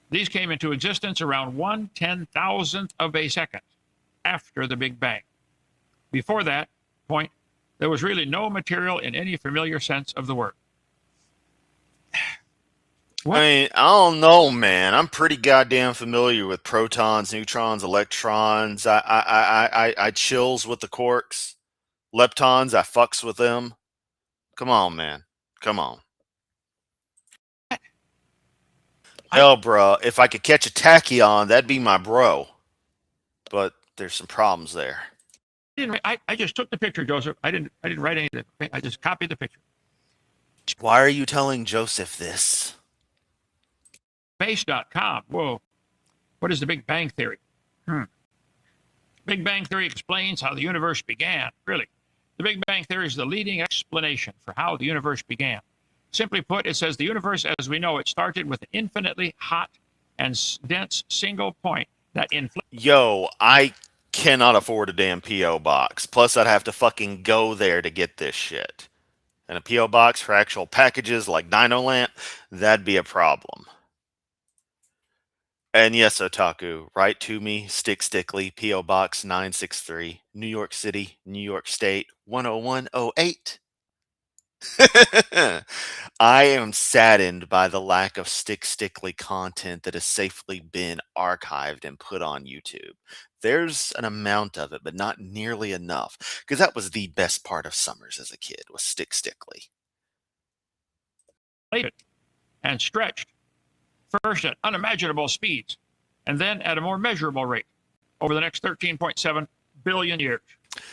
These came into existence around 1/10,000th of a second after the Big Bang. Before that point, there was really no material in any familiar sense of the word. What? I mean, I don't know, man. I'm pretty goddamn familiar with protons, neutrons, electrons. I chills with the quarks. Leptons, I fucks with them. Come on, man. Come on. Hell, bro, if I could catch a tachyon, that'd be my bro. But there's some problems there. I just took the picture, Joseph. I didn't write anything. I just copied the picture. Why are you telling Joseph this? Space.com. Whoa. What is the Big Bang Theory? Big Bang Theory explains how the universe began. Really. The Big Bang Theory is the leading explanation for how the universe began. Simply put, it says the universe as we know it started with an infinitely hot and dense single point that Yo, I cannot afford a damn P.O. box. Plus, I'd have to fucking go there to get this shit. And a P.O. box for actual packages like Dino Lamp, that'd be a problem. And yes, Otaku, write to me, Stickly, P.O. Box 963, New York City, New York State, 10108. I am saddened by the lack of Stickly content that has safely been archived and put on YouTube. There's an amount of it, but not nearly enough, because that was the best part of summers as a kid, was Stickly. And stretched. First at unimaginable speeds, and then at a more measurable rate, over the next 13.7 billion years.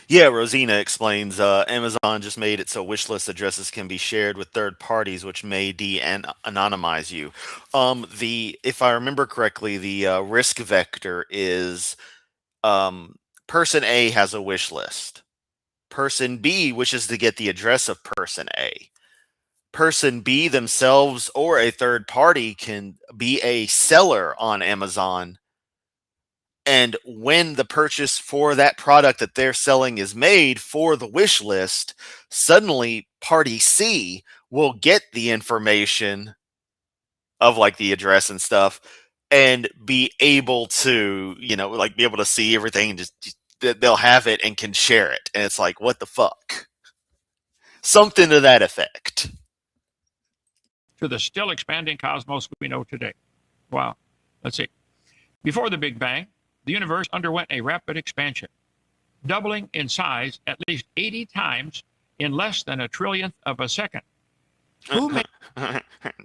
Yeah, Rosina explains Amazon just made it so wish list addresses can be shared with third parties, which may de-anonymize you. If I remember correctly, the risk vector is person A has a wish list. Person B wishes to get the address of person A. Person B themselves or a third party can be a seller on Amazon. And when the purchase for that product that they're selling is made for the wish list, suddenly party C will get the information of like the address and stuff and be able to, like be able to see everything and just they'll have it and can share it. And it's like, what the fuck? Something to that effect. To the still expanding cosmos we know today. Wow. Let's see. Before the Big Bang, the universe underwent a rapid expansion, doubling in size at least 80 times in less than a trillionth of a second. Who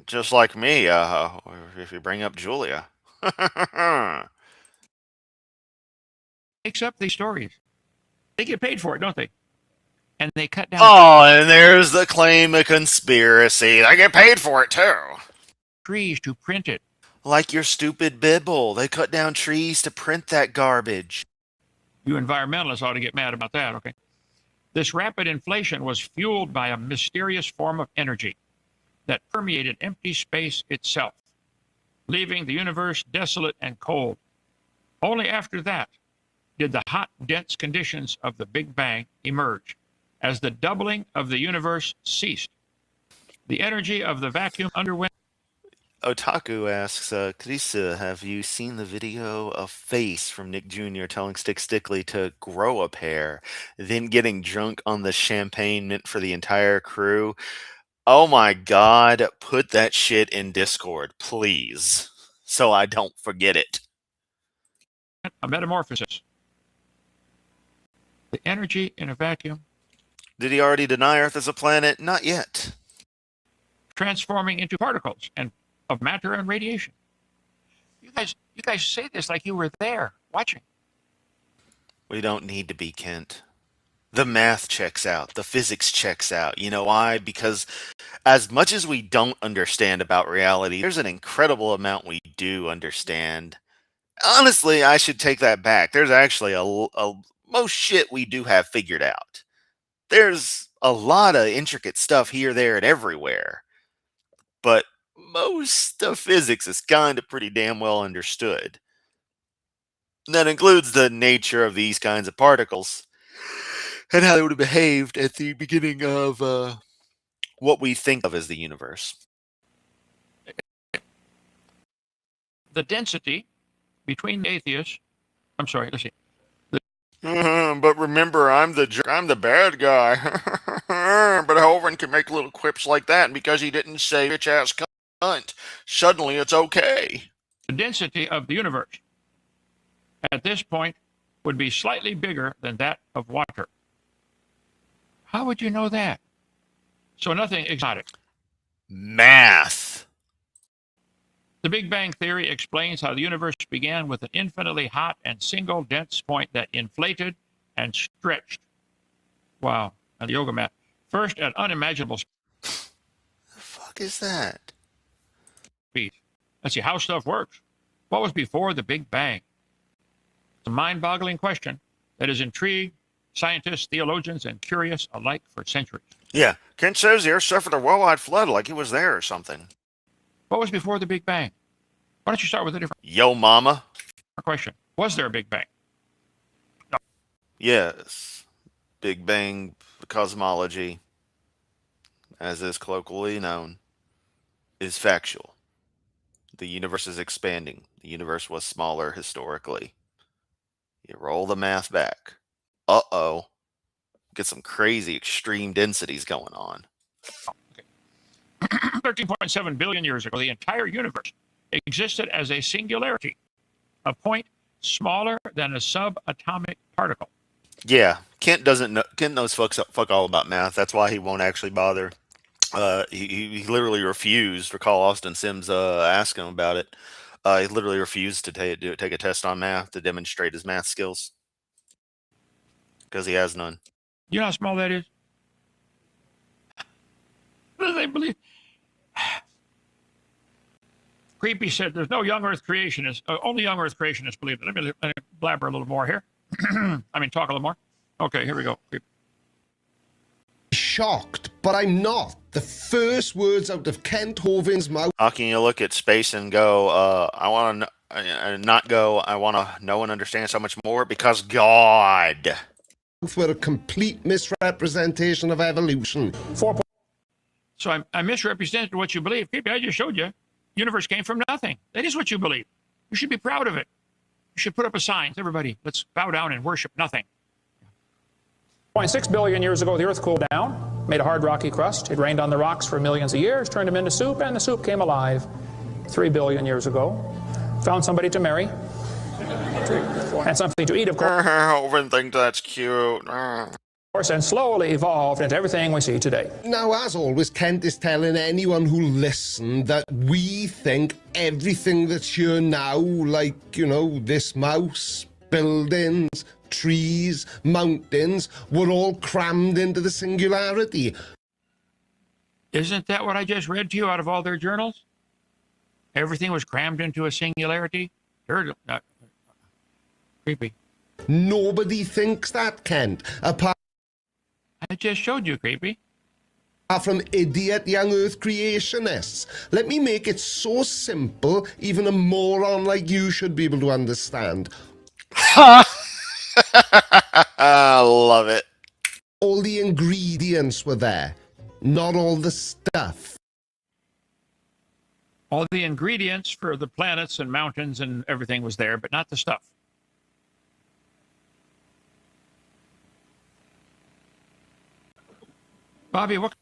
Just like me, if you bring up Julia. makes up these stories? They get paid for it, don't they? And they cut down Oh, and there's the claim of conspiracy. They get paid for it too. trees to print it. Like your stupid Bible. They cut down trees to print that garbage. You environmentalists ought to get mad about that, okay? This rapid inflation was fueled by a mysterious form of energy that permeated empty space itself, leaving the universe desolate and cold. Only after that did the hot, dense conditions of the Big Bang emerge. As the doubling of the universe ceased, the energy of the vacuum underwent. Otaku asks, Krisa, have you seen the video of Face from Nick Jr. telling Stick Stickly to grow a pair, then getting drunk on the champagne meant for the entire crew? Oh my god, put that shit in Discord, please, so I don't forget it. A metamorphosis. The energy in a vacuum. Did he already deny Earth as a planet? Not yet. Transforming into particles and of matter and radiation. You guys say this like you were there watching. We don't need to be, Kent. The math checks out. The physics checks out. You know why? Because as much as we don't understand about reality, there's an incredible amount we do understand. Honestly, I should take that back. There's actually most shit we do have figured out. There's a lot of intricate stuff here, there, and everywhere. But most of physics is kind of pretty damn well understood. And that includes the nature of these kinds of particles and how they would have behaved at the beginning of what we think of as the universe. The density between the atheists. I'm sorry, let's see. But remember, I'm the bad guy. But Hovind can make little quips like that, and because he didn't say bitch ass cunt, suddenly it's okay. The density of the universe at this point would be slightly bigger than that of water. How would you know that? So nothing exotic. Math. The Big Bang Theory explains how the universe began with an infinitely hot and single dense point that inflated and stretched. Wow. And the yoga mat. First at unimaginable The fuck is that? speed. Let's see how stuff works. What was before the Big Bang? It's a mind-boggling question that has intrigued scientists, theologians, and curious alike for centuries. Yeah, Kent says the Earth suffered a worldwide flood like he was there or something. What was before the Big Bang? Why don't you start with a different Yo, mama. question? Was there a Big Bang? No. Yes. Big Bang cosmology, as is colloquially known, is factual. The universe is expanding. The universe was smaller historically. You roll the math back. Uh-oh. Get some crazy extreme densities going on. 13.7 billion years ago, the entire universe existed as a singularity, a point smaller than a subatomic particle. Yeah, Kent doesn't know. Kent knows fuck all about math. That's why he won't actually bother. He literally refused. Recall Austin Sims asked him about it. He literally refused to take a test on math to demonstrate his math skills because he has none. You know how small that is? What do they believe? Creepy said there's no young earth creationists. Only young earth creationists believe it. Let me blabber a little more here. Talk a little more. Okay, here we go. Creepy. Shocked, but I'm not. The first words out of Kent Hovind's mouth How can you look at space and go, I want to not go, I want to know and understand so much more? Because God. were a complete misrepresentation of evolution. So I misrepresented what you believe. Creepy, I just showed you. Universe came from nothing. That is what you believe. You should be proud of it. You should put up a sign. Everybody, let's bow down and worship nothing. 0.6 billion years ago, the Earth cooled down, made a hard rocky crust. It rained on the rocks for millions of years, turned them into soup, and the soup came alive 3 billion years ago. Found somebody to marry, and something to eat, of Hovind thinks that's cute. course, and slowly evolved into everything we see today. Now, as always, Kent is telling anyone who listened that we think everything that's here now, like, this mouse, buildings, trees, mountains, were all crammed into the singularity. Isn't that what I just read to you out of all their journals? Everything was crammed into a singularity? Creepy. Nobody thinks that, Kent, apart I just showed you, Creepy. from idiot young earth creationists. Let me make it so simple, even a moron like you should be able to understand. I love it. All the ingredients were there, not all the stuff. All the ingredients for the planets and mountains and everything was there, but not the stuff. Bobby, what?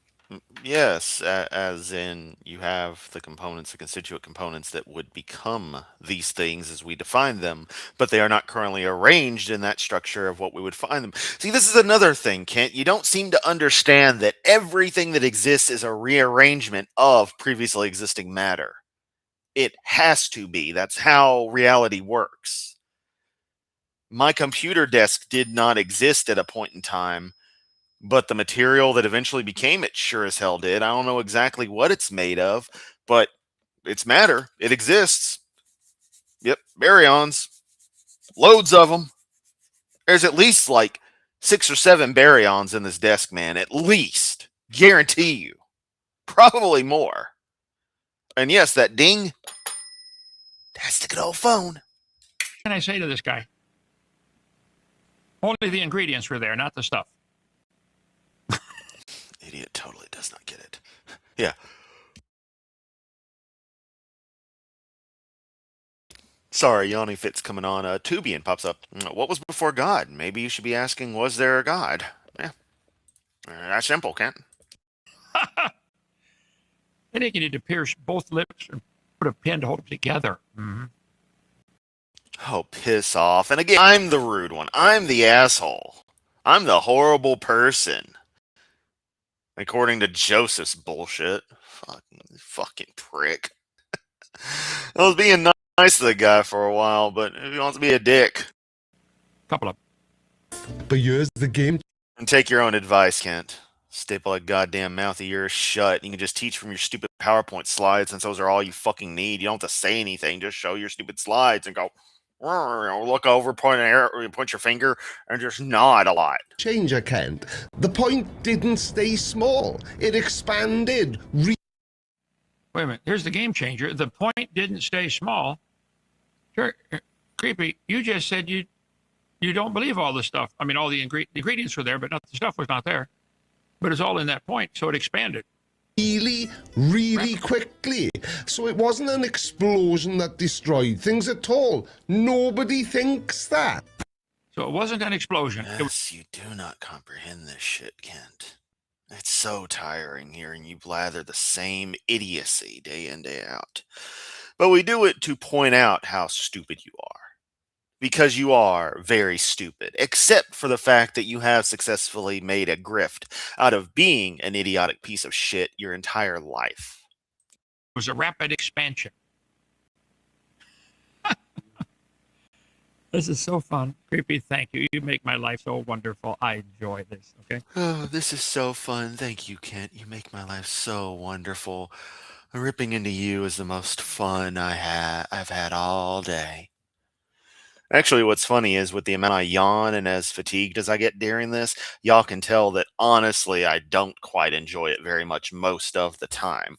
Yes, as in you have the components, the constituent components that would become these things as we define them, but they are not currently arranged in that structure of what we would find them. See, this is another thing, Kent. You don't seem to understand that everything that exists is a rearrangement of previously existing matter. It has to be. That's how reality works. My computer desk did not exist at a point in time, but the material that eventually became it sure as hell did. I don't know exactly what it's made of, but it's matter. It exists. Yep, baryons. Loads of them. There's at least like 6 or 7 baryons in this desk, man. At least. Guarantee you. Probably more. And yes, that ding, that's the good old phone. can I say to this guy? Only the ingredients were there, not the stuff. Idiot totally does not get it. Yeah. Sorry, Yanni Fitz coming on. Tubian pops up. What was before God? Maybe you should be asking, was there a God? Yeah. That's simple, Kent. I think you need to pierce both lips and put a pin to hold them together. Mm-hmm. Oh, piss off. And again, I'm the rude one. I'm the asshole. I'm the horrible person. According to Joseph's bullshit. Fucking prick. I was being nice to the guy for a while, but he wants to be a dick. Couple of. But here's the game. And take your own advice, Kent. Staple that goddamn mouth of yours shut. You can just teach from your stupid PowerPoint slides, since those are all you fucking need. You don't have to say anything. Just show your stupid slides and go, look over, point your finger, and just nod a lot. Changer, Kent. The point didn't stay small. It expanded. Wait a minute. Here's the game changer. The point didn't stay small. Sure, Creepy, you just said you don't believe all the stuff. I mean, all the ingredients were there, but not the stuff was not there. But it's all in that point, so it expanded. Really quickly. So it wasn't an explosion that destroyed things at all. Nobody thinks that. So it wasn't an explosion. Yes, you do not comprehend this shit, Kent. It's so tiring hearing you blather the same idiocy day in, day out. But we do it to point out how stupid you are. Because you are very stupid, except for the fact that you have successfully made a grift out of being an idiotic piece of shit your entire life. It was a rapid expansion. This is so fun. Creepy, thank you. You make my life so wonderful. I enjoy this, okay? Oh, this is so fun. Thank you, Kent. You make my life so wonderful. Ripping into you is the most fun I've had all day. Actually, what's funny is with the amount I yawn and as fatigued as I get during this, y'all can tell that honestly I don't quite enjoy it very much most of the time.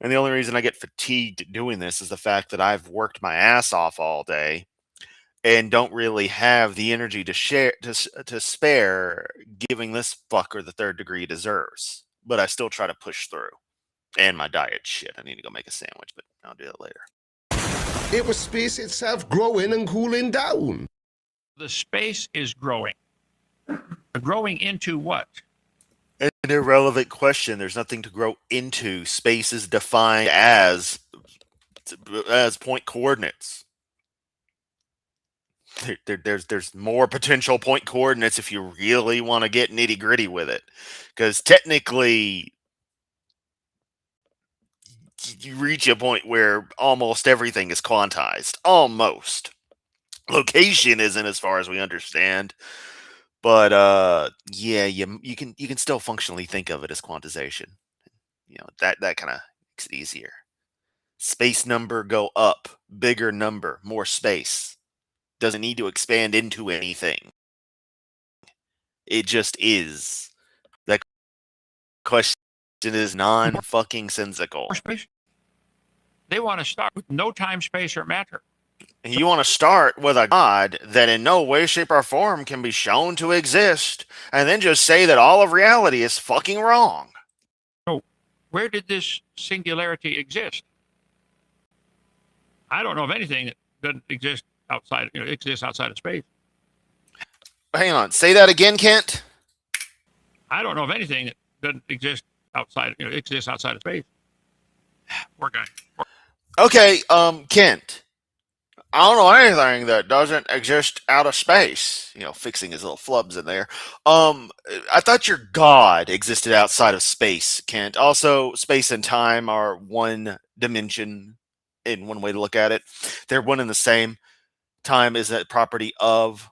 And the only reason I get fatigued doing this is the fact that I've worked my ass off all day and don't really have the energy to share to spare giving this fucker the third degree he deserves. But I still try to push through. And my diet shit. I need to go make a sandwich, but I'll do that later. It was space itself growing and cooling down. The space is growing. Growing into what? An irrelevant question. There's nothing to grow into. Space is defined as point coordinates. There's more potential point coordinates if you really want to get nitty gritty with it, because technically you reach a point where almost everything is quantized. Almost. Location isn't, as far as we understand, but yeah, you can still functionally think of it as quantization. You know, that kind of makes it easier. Space number go up, bigger number, more space. Doesn't need to expand into anything. It just is. That question is non-fucking sensical. More space? They want to start with no time, space, or matter. You want to start with a God that in no way, shape, or form can be shown to exist, and then just say that all of reality is fucking wrong. So, where did this singularity exist? I don't know of anything that doesn't exist outside, exists outside of space. Hang on, say that again, Kent? I don't know of anything that doesn't exist outside, exists outside of space. Poor guy. Okay, Kent. I don't know anything that doesn't exist out of space. You know, fixing his little flubs in there. I thought your God existed outside of space, Kent. Also, space and time are one dimension in one way to look at it. They're one and the same. Time is a property of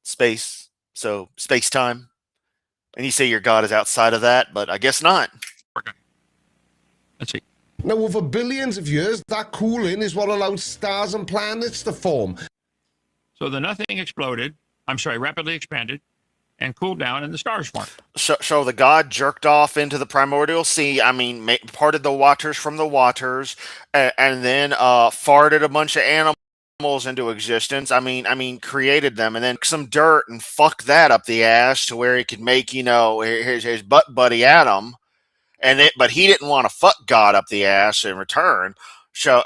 space. So, space-time. And you say your God is outside of that, but I guess not. Poor guy. Let's see. Now, over billions of years, that cooling is what allowed stars and planets to form. So the nothing exploded, rapidly expanded, and cooled down, and the stars formed. So the God jerked off into the primordial sea. I mean, parted the waters from the waters, and then farted a bunch of animals into existence. I mean, created them, and then some dirt and fucked that up the ass to where he could make, his butt buddy Adam. But he didn't want to fuck God up the ass in return. So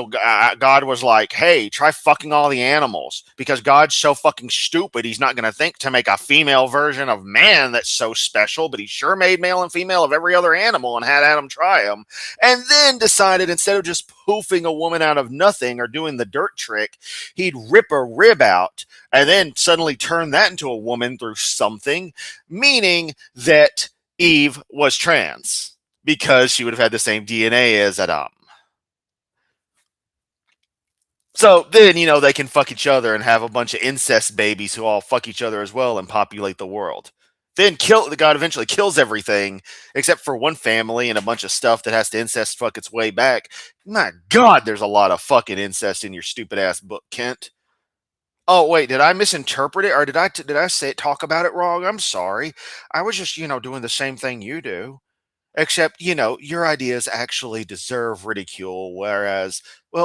God was like, "Hey, try fucking all the animals," because God's so fucking stupid. He's not going to think to make a female version of man that's so special, but he sure made male and female of every other animal and had Adam try them, and then decided instead of just poofing a woman out of nothing or doing the dirt trick, he'd rip a rib out and then suddenly turn that into a woman through something, meaning that Eve was trans because she would have had the same DNA as Adam. So then, they can fuck each other and have a bunch of incest babies who all fuck each other as well and populate the world. Then the God eventually kills everything except for one family and a bunch of stuff that has to incest fuck its way back. My God, there's a lot of fucking incest in your stupid ass book, Kent. Oh wait, did I misinterpret it, or did I talk about it wrong? I'm sorry. I was just doing the same thing you do, except your ideas actually deserve ridicule, whereas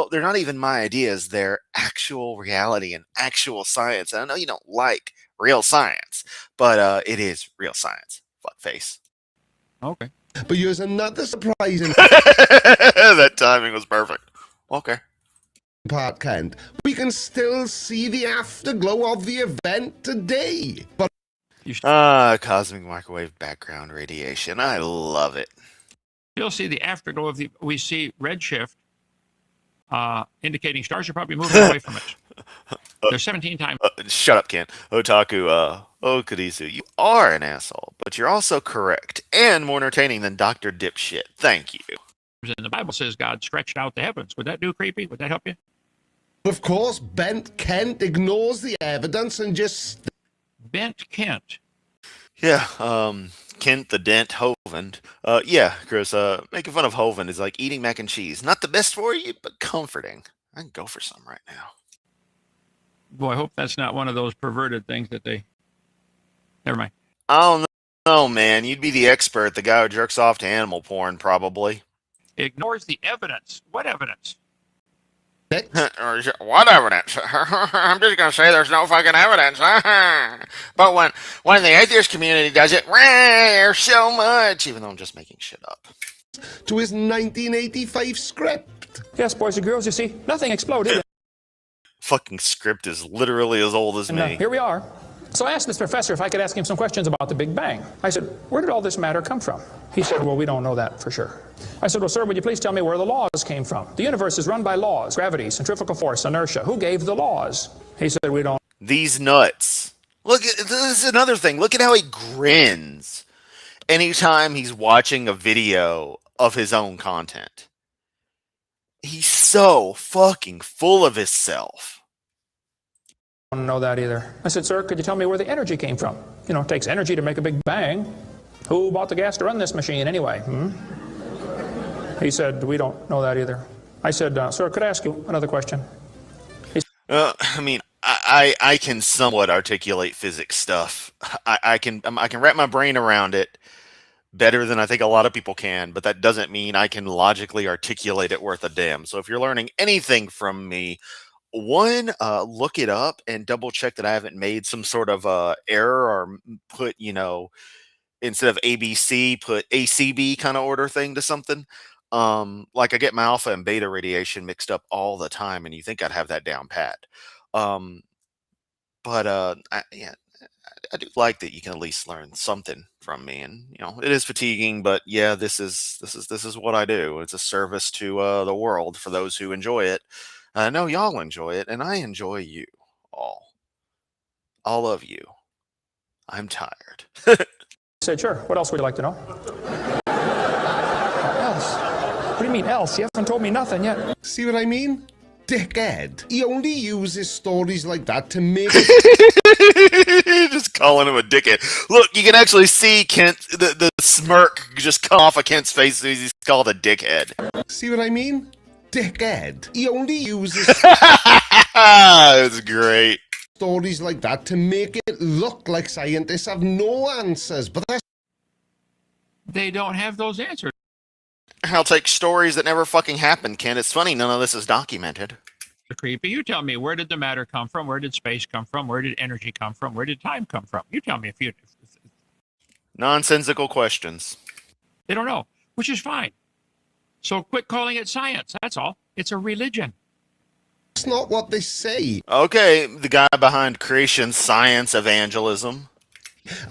they're not even my ideas; they're actual reality and actual science. And I know you don't like real science, but it is real science. Fuckface. Okay. But here's another surprising That timing was perfect. Okay. part, Kent. We can still see the afterglow of the event today. But Cosmic microwave background radiation. I love it. You'll see the afterglow we see redshift, indicating stars are probably moving away from it. There's 17 times. Shut up, Ken. Otaku, Okadisu, you are an asshole, but you're also correct and more entertaining than Dr. Dipshit. Thank you. And the Bible says God stretched out the heavens. Would that do, Creepy? Would that help you? Of course, Bent Kent ignores the evidence and just... Bent Kent. Yeah, Kent the Dent Hovind. Yeah, Chris, making fun of Hovind is like eating mac and cheese. Not the best for you, but comforting. I can go for some right now. Boy, I hope that's not one of those perverted things that they... Never mind. I don't know, man. You'd be the expert, the guy who jerks off to animal porn, probably. Ignores the evidence. What evidence? What evidence? I'm just gonna say there's no fucking evidence. But when the atheist community does it, there's so much. Even though I'm just making shit up. to his 1985 script. Yes, boys and girls, you see, nothing exploded. Fucking script is literally as old as And me. here we are. So I asked this professor if I could ask him some questions about the Big Bang. I said, where did all this matter come from? He said, well, we don't know that for sure. I said, well, sir, would you please tell me where the laws came from? The universe is run by laws, gravity, centrifugal force, inertia. Who gave the laws? He said, we don't. These nuts. Look, this is another thing. Look at how he grins anytime he's watching a video of his own content. He's so fucking full of himself. don't know that either. I said, sir, could you tell me where the energy came from? You know, it takes energy to make a Big Bang. Who bought the gas to run this machine anyway? He said, we don't know that either. I said, sir, could I ask you another question? I mean, I can somewhat articulate physics stuff. I can wrap my brain around it better than I think a lot of people can, but that doesn't mean I can logically articulate it worth a damn. So if you're learning anything from me, one, look it up and double check that I haven't made some sort of error or put, instead of ABC, put ACB kind of order thing to something. Like I get my alpha and beta radiation mixed up all the time, and you think I'd have that down pat. I do like that you can at least learn something from me, and it is fatiguing, but yeah, this is what I do. It's a service to the world for those who enjoy it. I know y'all enjoy it, and I enjoy you all of you. I'm tired. I said, sure. What else would you like to know? Else? What do you mean else? You haven't told me nothing yet. See what I mean? Dickhead. He only uses stories like that to make Just calling him a dickhead. Look, you can actually see Kent, the smirk just come off of Kent's face as he's called a dickhead. See what I mean? Dickhead. He only uses It's great. stories like that to make it look like scientists have no answers, but that's They don't have those answers. I'll take stories that never fucking happened, Kent. It's funny, none of this is documented. Creepy. You tell me, where did the matter come from? Where did space come from? Where did energy come from? Where did time come from? You tell me if you... Nonsensical questions. They don't know, which is fine. So quit calling it science. That's all. It's a religion. not what they say. Okay, the guy behind creation science evangelism.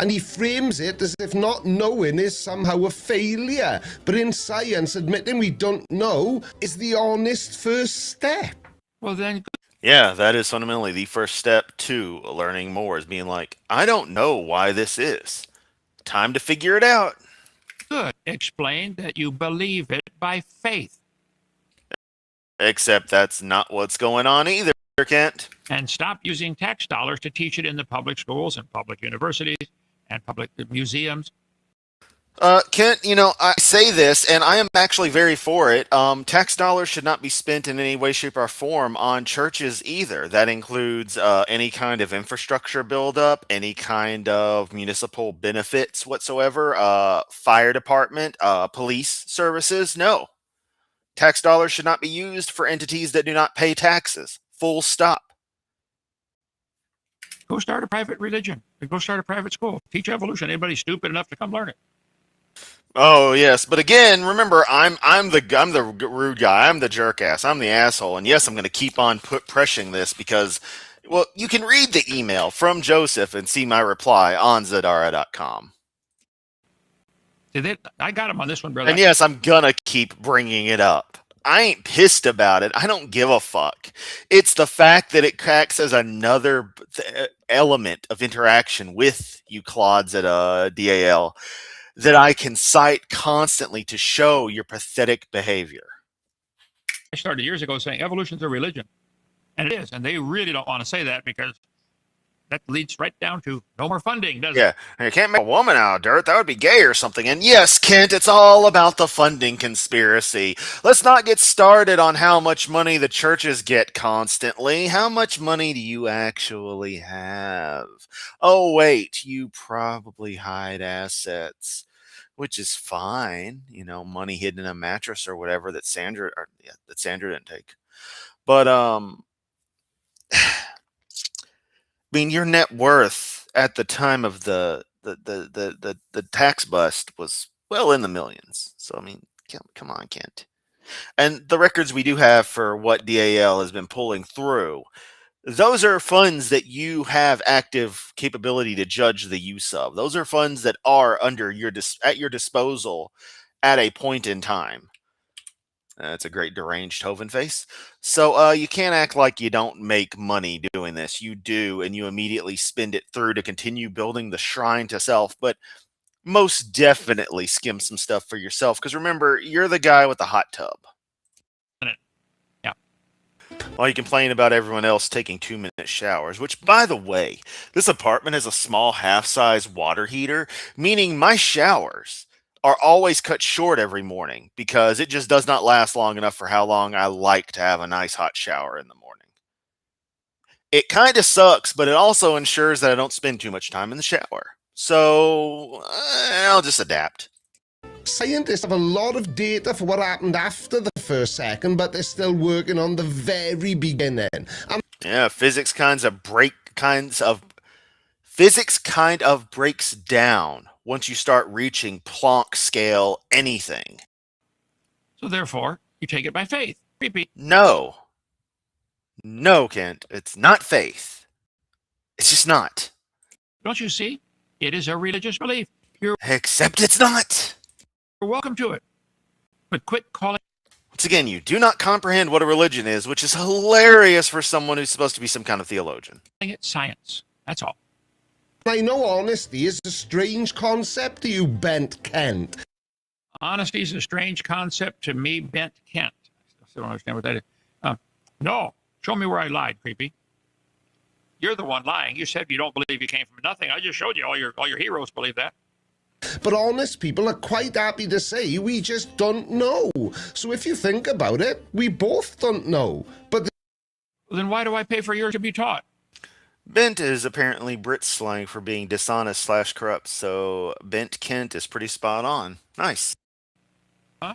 And he frames it as if not knowing is somehow a failure. But in science, admitting we don't know is the honest first step. Well, then, Yeah, that is fundamentally the first step to learning more, is being like, I don't know why this is. Time to figure it out. good. Explain that you believe it by faith. Except that's not what's going on either, Kent. And stop using tax dollars to teach it in the public schools and public universities and public museums. Kent, I say this, and I am actually very for it. Tax dollars should not be spent in any way, shape, or form on churches either. That includes any kind of infrastructure buildup, any kind of municipal benefits whatsoever, fire department, police services. No. Tax dollars should not be used for entities that do not pay taxes. Full stop. Go start a private religion. Go start a private school. Teach evolution. Anybody stupid enough to come learn it. Oh yes, but again, remember, I'm the rude guy. I'm the jerk ass. I'm the asshole. And yes, I'm going to keep on pressuring this because, well, you can read the email from Joseph and see my reply on Zadara.com. I got him on this one, brother. And yes, I'm gonna keep bringing it up. I ain't pissed about it. I don't give a fuck. It's the fact that it acts as another element of interaction with you clods at DAL that I can cite constantly to show your pathetic behavior. I started years ago saying evolution's a religion. And it is. And they really don't want to say that because that leads right down to no more funding, doesn't Yeah, it? and you can't make a woman out of dirt. That would be gay or something. And yes, Kent, it's all about the funding conspiracy. Let's not get started on how much money the churches get constantly. How much money do you actually have? Oh, wait, you probably hide assets, which is fine. You know, money hidden in a mattress or whatever that Sandra didn't take. But I mean, your net worth at the time of the tax bust was well in the millions. So I mean, come on, Kent. And the records we do have for what DAL has been pulling through, those are funds that you have active capability to judge the use of. Those are funds that are under your at your disposal at a point in time. That's a great deranged Hovind face. So you can't act like you don't make money doing this. You do, and you immediately spend it through to continue building the shrine to self. But most definitely skim some stuff for yourself. Because remember, you're the guy with the hot tub. it? Yeah. While you complain about everyone else taking 2-minute showers, which, by the way, this apartment has a small half-size water heater, meaning my showers are always cut short every morning because it just does not last long enough for how long I like to have a nice hot shower in the morning. It kind of sucks, but it also ensures that I don't spend too much time in the shower. So I'll just adapt. Scientists have a lot of data for what happened after the first second, but they're still working on the very beginning. Yeah, physics kind of breaks down once you start reaching Planck scale anything. So therefore, you take it by faith. Creepy. No, Kent, it's not faith. It's just not. Don't you see? It is a religious belief. You're Except it's not. welcome to it. But quit calling Once again, you do not comprehend what a religion is, which is hilarious for someone who's supposed to be some kind of theologian. it science. That's all. I know honesty is a strange concept to you, Bent Kent. Honesty is a strange concept to me, Bent Kent. I still don't understand what that is. No, show me where I lied, creepy. You're the one lying. You said you don't believe you came from nothing. I just showed you all your heroes believe that. But honest people are quite happy to say we just don't know. So if you think about it, we both don't know. But Well, then why do I pay for yours to be taught? Bent is apparently Brit slang for being dishonest/corrupt, so Bent Kent is pretty spot on. Nice. Huh?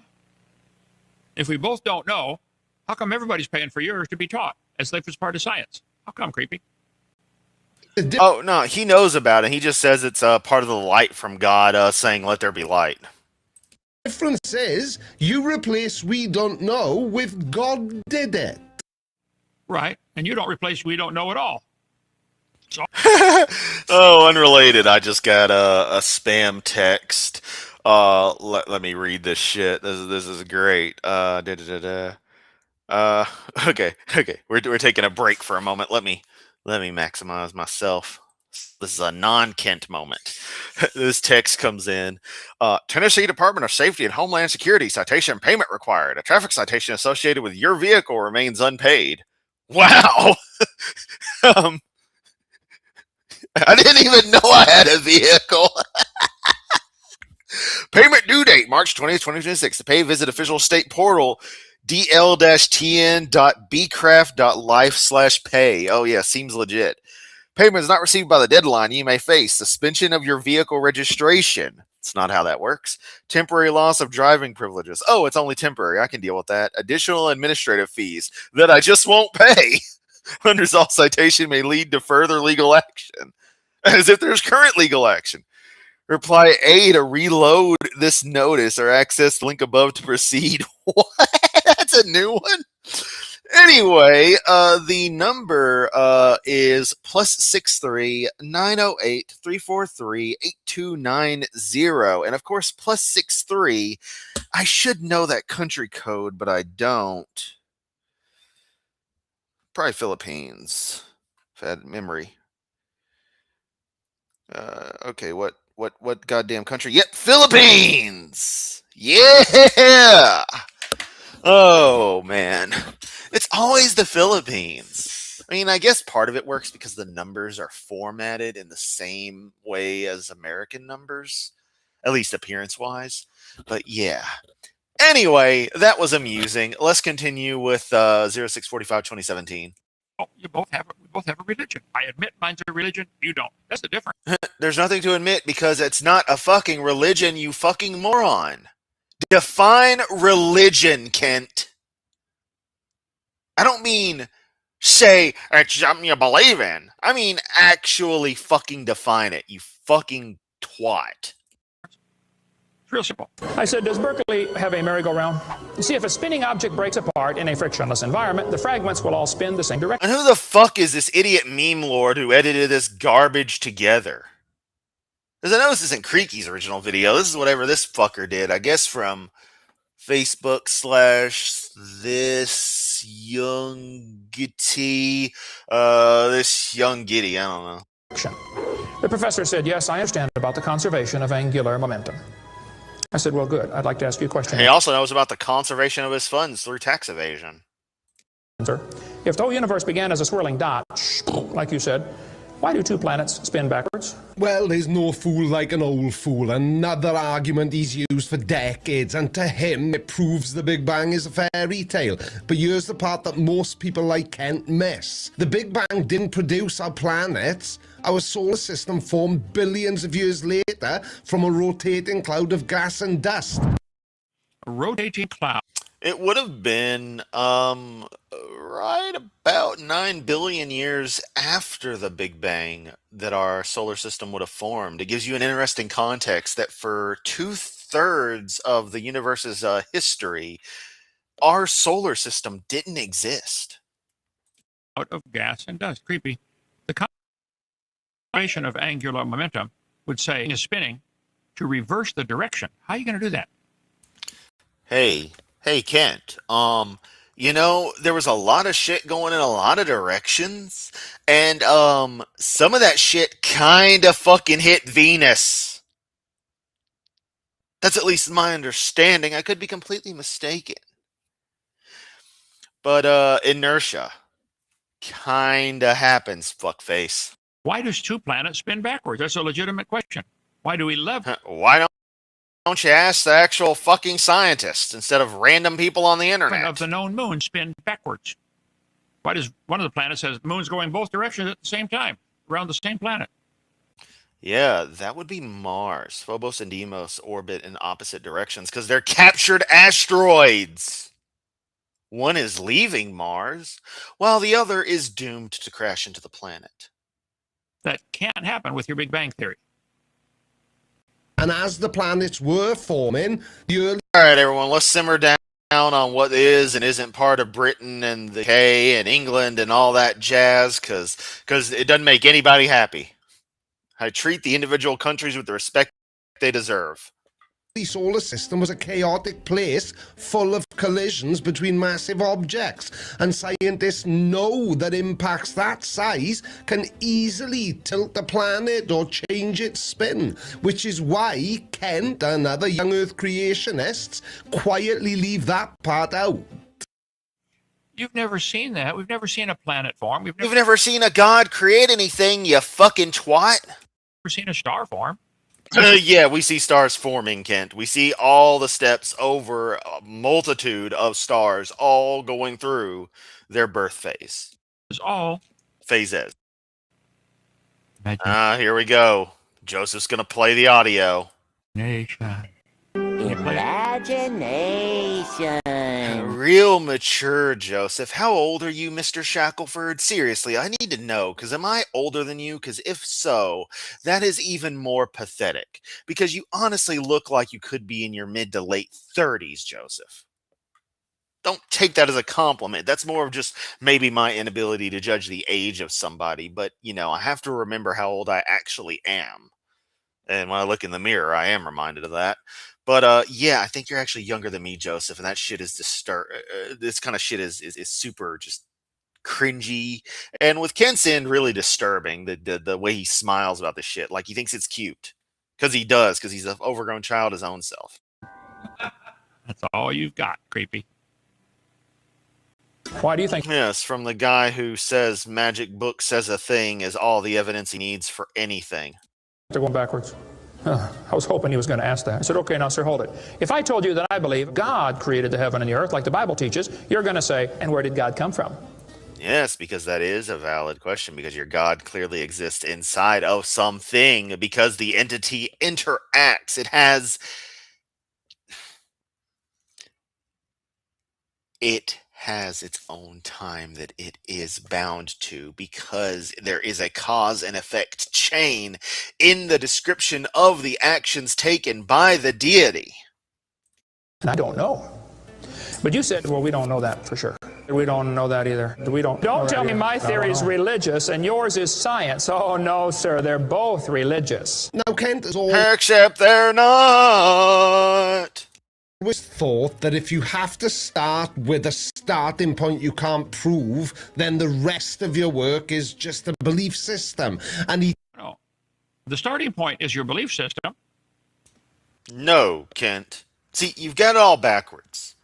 If we both don't know, how come everybody's paying for yours to be taught as if it's part of science? How come, creepy? Oh, no, he knows about it. He just says it's part of the light from God saying, let there be light. the difference is you replace we don't know with God did it. Right. And you don't replace we don't know at all. So Oh, unrelated. I just got a spam text. Let me read this shit. This is great. Okay. We're taking a break for a moment. Let me maximize myself. This is a non-Kent moment. This text comes in. Tennessee Department of Safety and Homeland Security citation payment required. A traffic citation associated with your vehicle remains unpaid. Wow. I didn't even know I had a vehicle. Payment due date, March 20th, 2026. To pay, visit official state portal dl-tn.bcraft.life/pay. Oh, yeah, seems legit. Payment is not received by the deadline. You may face suspension of your vehicle registration. It's not how that works. Temporary loss of driving privileges. Oh, it's only temporary. I can deal with that. Additional administrative fees that I just won't pay. Unresolved citation may lead to further legal action. As if there's current legal action. Reply A to reload this notice or access link above to proceed. What? That's a new one? Anyway, the number is +63 908 343 8290. And of course, +63. I should know that country code, but I don't. Probably Philippines. If I had memory. Okay, what goddamn country? Yep, Philippines! Yeah! Oh, man. It's always the Philippines. I mean, I guess part of it works because the numbers are formatted in the same way as American numbers, at least appearance-wise. But yeah. Anyway, that was amusing. Let's continue with 0645 2017. Oh, we both have a religion. I admit mine's a religion. You don't. That's the difference. There's nothing to admit because it's not a fucking religion, you fucking moron. Define religion, Kent. I don't mean say it's something you believe in. I mean actually fucking define it, you fucking twat. It's real simple. I said, does Berkeley have a merry-go-round? You see, if a spinning object breaks apart in a frictionless environment, the fragments will all spin the same direction. And who the fuck is this idiot meme lord who edited this garbage together? Because I know this isn't Creaky's original video. This is whatever this fucker did. I guess from Facebook / this young gitty. This young giddy. I don't know. The professor said, yes, I understand about the conservation of angular momentum. I said, well, good. I'd like to ask you a question. He also knows about the conservation of his funds through tax evasion. If the whole universe began as a swirling dot, like you said, why do two planets spin backwards? Well, there's no fool like an old fool. Another argument he's used for decades, and to him it proves the Big Bang is a fairy tale. But here's the part that most people like Kent miss. The Big Bang didn't produce our planets. Our solar system formed billions of years later from a rotating cloud of gas and dust. A rotating cloud. It would have been right about 9 billion years after the Big Bang that our solar system would have formed. It gives you an interesting context that for 2/3 of the universe's history, our solar system didn't exist. Out of gas and dust. Creepy. The conservation of angular momentum would say is spinning to reverse the direction. How are you going to do that? Hey, Kent, you know, there was a lot of shit going in a lot of directions, and, some of that shit kinda fucking hit Venus. That's at least my understanding. I could be completely mistaken. But, inertia kinda happens, fuckface. Why does two planets spin backwards? That's a legitimate question. Why do 11? Why don't you ask the actual fucking scientists instead of random people on the internet? Of the known moons spin backwards. Why does one of the planets has moons going both directions at the same time around the same planet? Yeah, that would be Mars. Phobos and Deimos orbit in opposite directions because they're captured asteroids. One is leaving Mars, while the other is doomed to crash into the planet. That can't happen with your Big Bang theory. And as the planets were forming, the early... All right, everyone, let's simmer down on what is and isn't part of Britain and the UK and England and all that jazz, because it doesn't make anybody happy. I treat the individual countries with the respect they deserve. The solar system was a chaotic place full of collisions between massive objects, and scientists know that impacts that size can easily tilt the planet or change its spin, which is why Kent and other young Earth creationists quietly leave that part out. You've never seen that. We've never seen a planet form. You've never seen a god create anything, you fucking twat. Never seen a star form. Yeah, we see stars forming, Kent. We see all the steps over a multitude of stars all going through their birth phase. It's all Phases. Here we go. Joseph's going to play the audio. imagination. Real mature, Joseph. How old are you, Mr. Shackelford? Seriously, I need to know, because am I older than you? Because if so, that is even more pathetic. Because you honestly look like you could be in your mid to late 30s, Joseph. Don't take that as a compliment. That's more of just maybe my inability to judge the age of somebody. But, you know, I have to remember how old I actually am. And when I look in the mirror, I am reminded of that. But yeah, I think you're actually younger than me, Joseph, and that shit is this kind of shit is super just cringy, and with Kent's end, really disturbing. The way he smiles about this shit, like he thinks it's cute, because he does, because he's an overgrown child his own self. That's all you've got, creepy. Why do you think Yes, from the guy who says magic book says a thing is all the evidence he needs for anything. they're going backwards? I was hoping he was going to ask that. I said, okay, now, sir, hold it. If I told you that I believe God created the heaven and the earth, like the Bible teaches, you're going to say, and where did God come from? Yes, because that is a valid question, because your God clearly exists inside of something, because the entity interacts. It has its own time that it is bound to, because there is a cause and effect chain in the description of the actions taken by the deity. And I don't know. But you said, well, we don't know that for sure. We don't know that either. Don't tell me my theory is religious and yours is science. Oh, no, sir, they're both religious. Now, Kent has Except they're not. always thought that if you have to start with a starting point you can't prove, then the rest of your work is just a belief system. And he No. The starting point is your belief system. No, Kent. See, you've got it all backwards.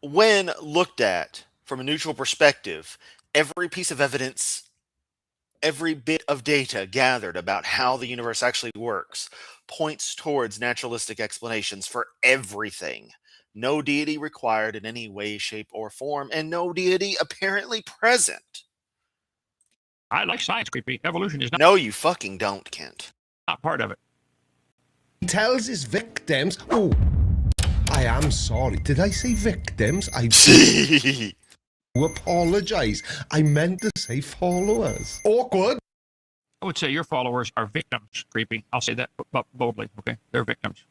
When looked at from a neutral perspective, every piece of evidence, every bit of data gathered about how the universe actually works points towards naturalistic explanations for everything. No deity required in any way, shape, or form, and no deity apparently present. I like science, Creepy. Evolution is No, you fucking don't, Kent. not part of it. tells his victims, oh, I am sorry. Did I say victims? I do apologize. I meant to say followers. Awkward. I would say your followers are victims, Creepy. I'll say that boldly, okay? They're victims.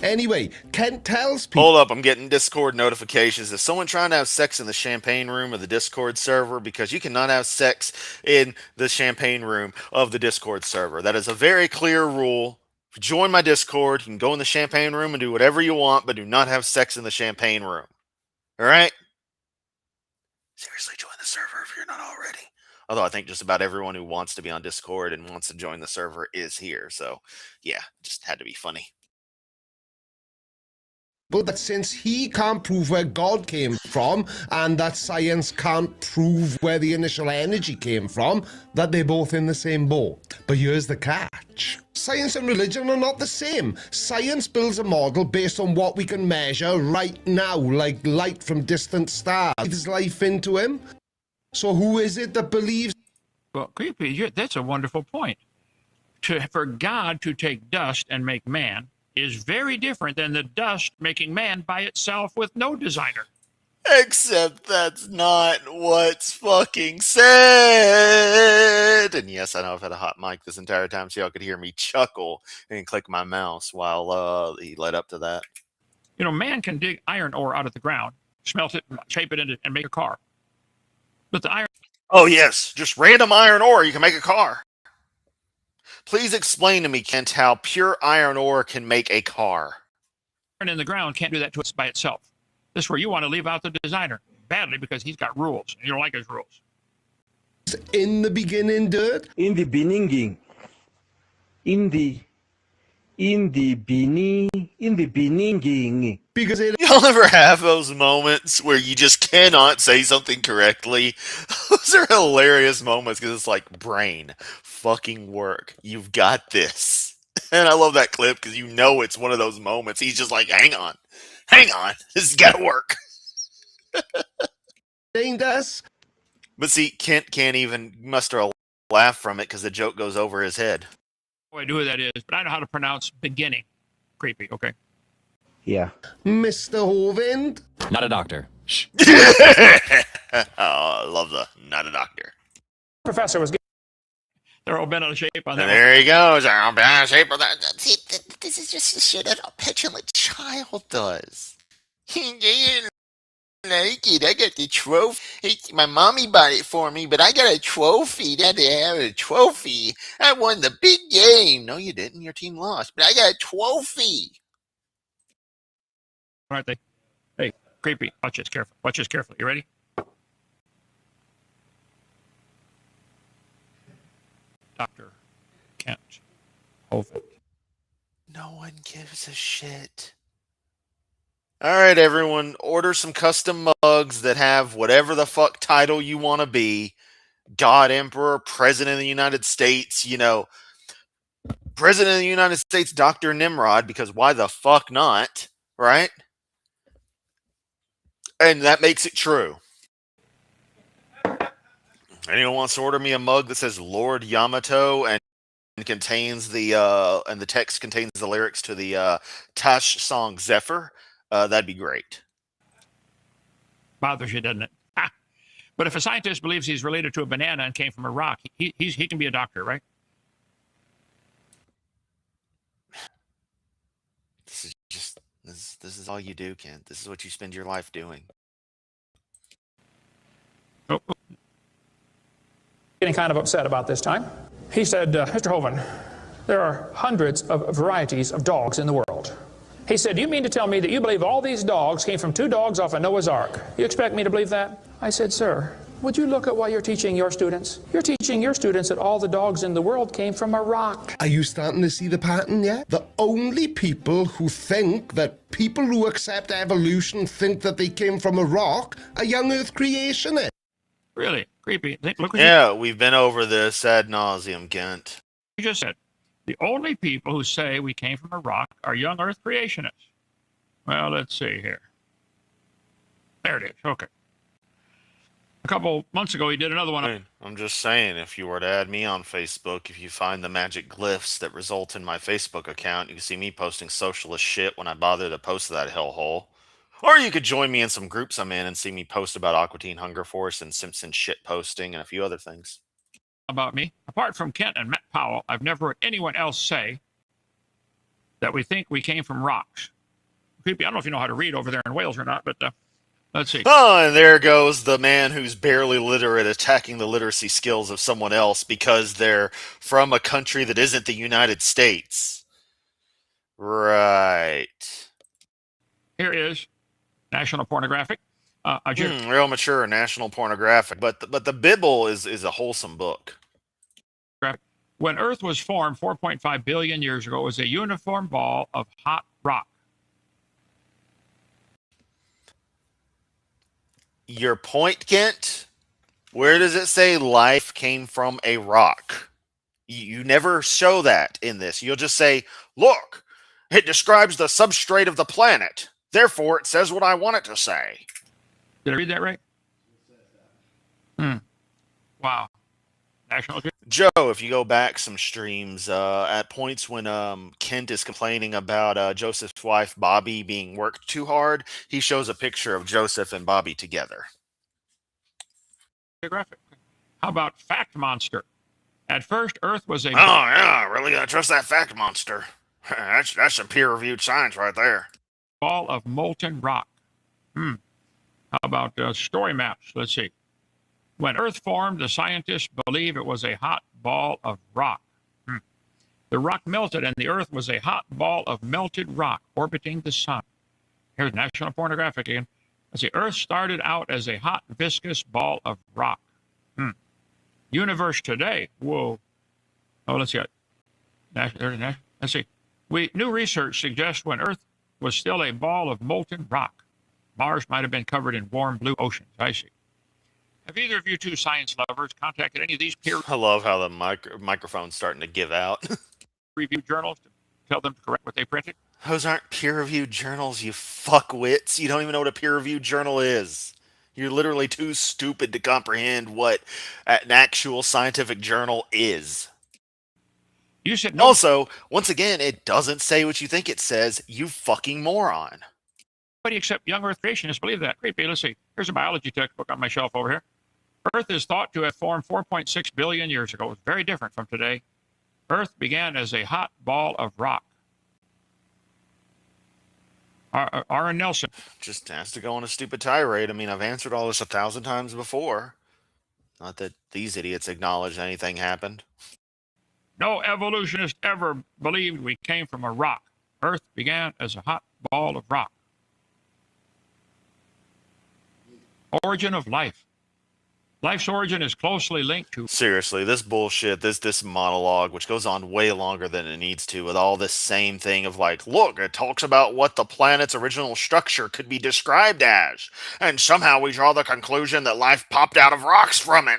Anyway, Kent tells people. Hold up, I'm getting Discord notifications. Is someone trying to have sex in the champagne room of the Discord server? Because you cannot have sex in the champagne room of the Discord server. That is a very clear rule. If you join my Discord, you can go in the champagne room and do whatever you want, but do not have sex in the champagne room. Alright? Seriously, join the server if you're not already. Although I think just about everyone who wants to be on Discord and wants to join the server is here. So, yeah, just had to be funny. But that since he can't prove where God came from, and that science can't prove where the initial energy came from, that they're both in the same boat. But here's the catch. Science and religion are not the same. Science builds a model based on what we can measure right now, like light from distant stars. Breathes life into him. So who is it that believes? Well, Creepy, that's a wonderful point. For God to take dust and make man is very different than the dust making man by itself with no designer. Except that's not what's fucking said. And yes, I know I've had a hot mic this entire time, so y'all could hear me chuckle and click my mouse while he led up to that. You know, man can dig iron ore out of the ground, smelt it, shape it, and make a car. But the iron... Oh yes, just random iron ore, you can make a car. Please explain to me, Kent, how pure iron ore can make a car. in the ground can't do that to us by itself. This is where you want to leave out the designer badly because he's got rules. And you don't like his rules. In the beginning, dirt? In the beginning. In the beginning. Because it Y'all ever have those moments where you just cannot say something correctly? Those are hilarious moments because it's like, brain, fucking work. You've got this. And I love that clip because you know it's one of those moments. He's just like, hang on, this has got to work. ain't us. But see, Kent can't even muster a laugh from it because the joke goes over his head. No idea who that is, but I know how to pronounce beginning. Creepy, okay? Yeah. Mr. Hovind? Not a doctor. Shh. Oh, I love the not a doctor. Professor was They're all bent out of shape on And that there he goes. I'm bad shape of that. See, this is just the shit that a petulant child does. He didn't like it. I got the trophy. My mommy bought it for me, but I got a trophy. Daddy have a trophy. I won the big game. No, you didn't. Your team lost, but I got a trophy. aren't they? Hey, Creepy, watch this carefully. Watch this carefully. You ready? Dr. Kent Hovind. No one gives a shit. All right, everyone, order some custom mugs that have whatever the fuck title you want to be. God, Emperor, President of the United States, President of the United States, Dr. Nimrod, because why the fuck not, right? And that makes it true. Anyone wants to order me a mug that says Lord Yamato and contains the text contains the lyrics to the Tash song Zephyr, that'd be great. Bothers you, doesn't it? Ah. But if a scientist believes he's related to a banana and came from a rock, he can be a doctor, right? This is all you do, Kent. This is what you spend your life doing. Oh, Getting kind of upset about this time. He said, Mr. Hovind, there are hundreds of varieties of dogs in the world. He said, do you mean to tell me that you believe all these dogs came from 2 dogs off a Noah's Ark? You expect me to believe that? I said, sir, would you look at what you're teaching your students? You're teaching your students that all the dogs in the world came from a rock. Are you starting to see the pattern yet? The only people who think that people who accept evolution think that they came from a rock are young Earth creationists. really? Creepy. Look what Yeah, we've been over this ad nauseum, Kent. you just said. The only people who say we came from a rock are young Earth creationists. Well, let's see here. There it is. Okay. A couple months ago, he did another one. I'm just saying, if you were to add me on Facebook, if you find the magic glyphs that result in my Facebook account, you can see me posting socialist shit when I bother to post to that hellhole. Or you could join me in some groups I'm in and see me post about Aqua Teen Hunger Force and Simpson shit posting and a few other things. About me. Apart from Kent and Matt Powell, I've never heard anyone else say that we think we came from rocks. Creepy. I don't know if you know how to read over there in Wales or not, but let's see. Oh, and there goes the man who's barely literate attacking the literacy skills of someone else because they're from a country that isn't the United States. Right. Here is National Pornographic. Real mature national pornographic, but the Bible is a wholesome book. When Earth was formed 4.5 billion years ago, it was a uniform ball of hot rock. Your point, Kent? Where does it say life came from a rock? You never show that in this. You'll just say, look, it describes the substrate of the planet. Therefore, it says what I want it to say. Did I read that right? Wow. National. Joe, if you go back some streams, at points when Kent is complaining about Joseph's wife, Bobby, being worked too hard, he shows a picture of Joseph and Bobby together. Geographic. How about Fact Monster? At first, Earth was a... Oh, yeah, really gotta trust that fact monster. That's some peer-reviewed science right there. Ball of molten rock. How about story maps? Let's see. When Earth formed, the scientists believe it was a hot ball of rock. The rock melted, and the Earth was a hot ball of melted rock orbiting the sun. Here's National Pornographic again. Let's see. Earth started out as a hot, viscous ball of rock. Universe today. Whoa. Oh, let's see. Let's see. New research suggests when Earth was still a ball of molten rock, Mars might have been covered in warm blue oceans. I see. Have either of you two science lovers contacted any of these peer I love how the microphone's starting to give out. reviewed journals to tell them to correct what they printed? Those aren't peer-reviewed journals, you fuckwits. You don't even know what a peer-reviewed journal is. You're literally too stupid to comprehend what an actual scientific journal is. You said no. Also, once again, it doesn't say what you think it says, you fucking moron. Nobody except young Earth creationists believe that. Creepy. Let's see. Here's a biology textbook on my shelf over here. Earth is thought to have formed 4.6 billion years ago. It's very different from today. Earth began as a hot ball of rock. Aaron Nelson. Just has to go on a stupid tirade. I mean, I've answered all this 1,000 times before. Not that these idiots acknowledge anything happened. No evolutionist ever believed we came from a rock. Earth began as a hot ball of rock. Origin of life. Life's origin is closely linked to Seriously, this bullshit, this monologue, which goes on way longer than it needs to, with all this same thing of like, look, it talks about what the planet's original structure could be described as, and somehow we draw the conclusion that life popped out of rocks from it.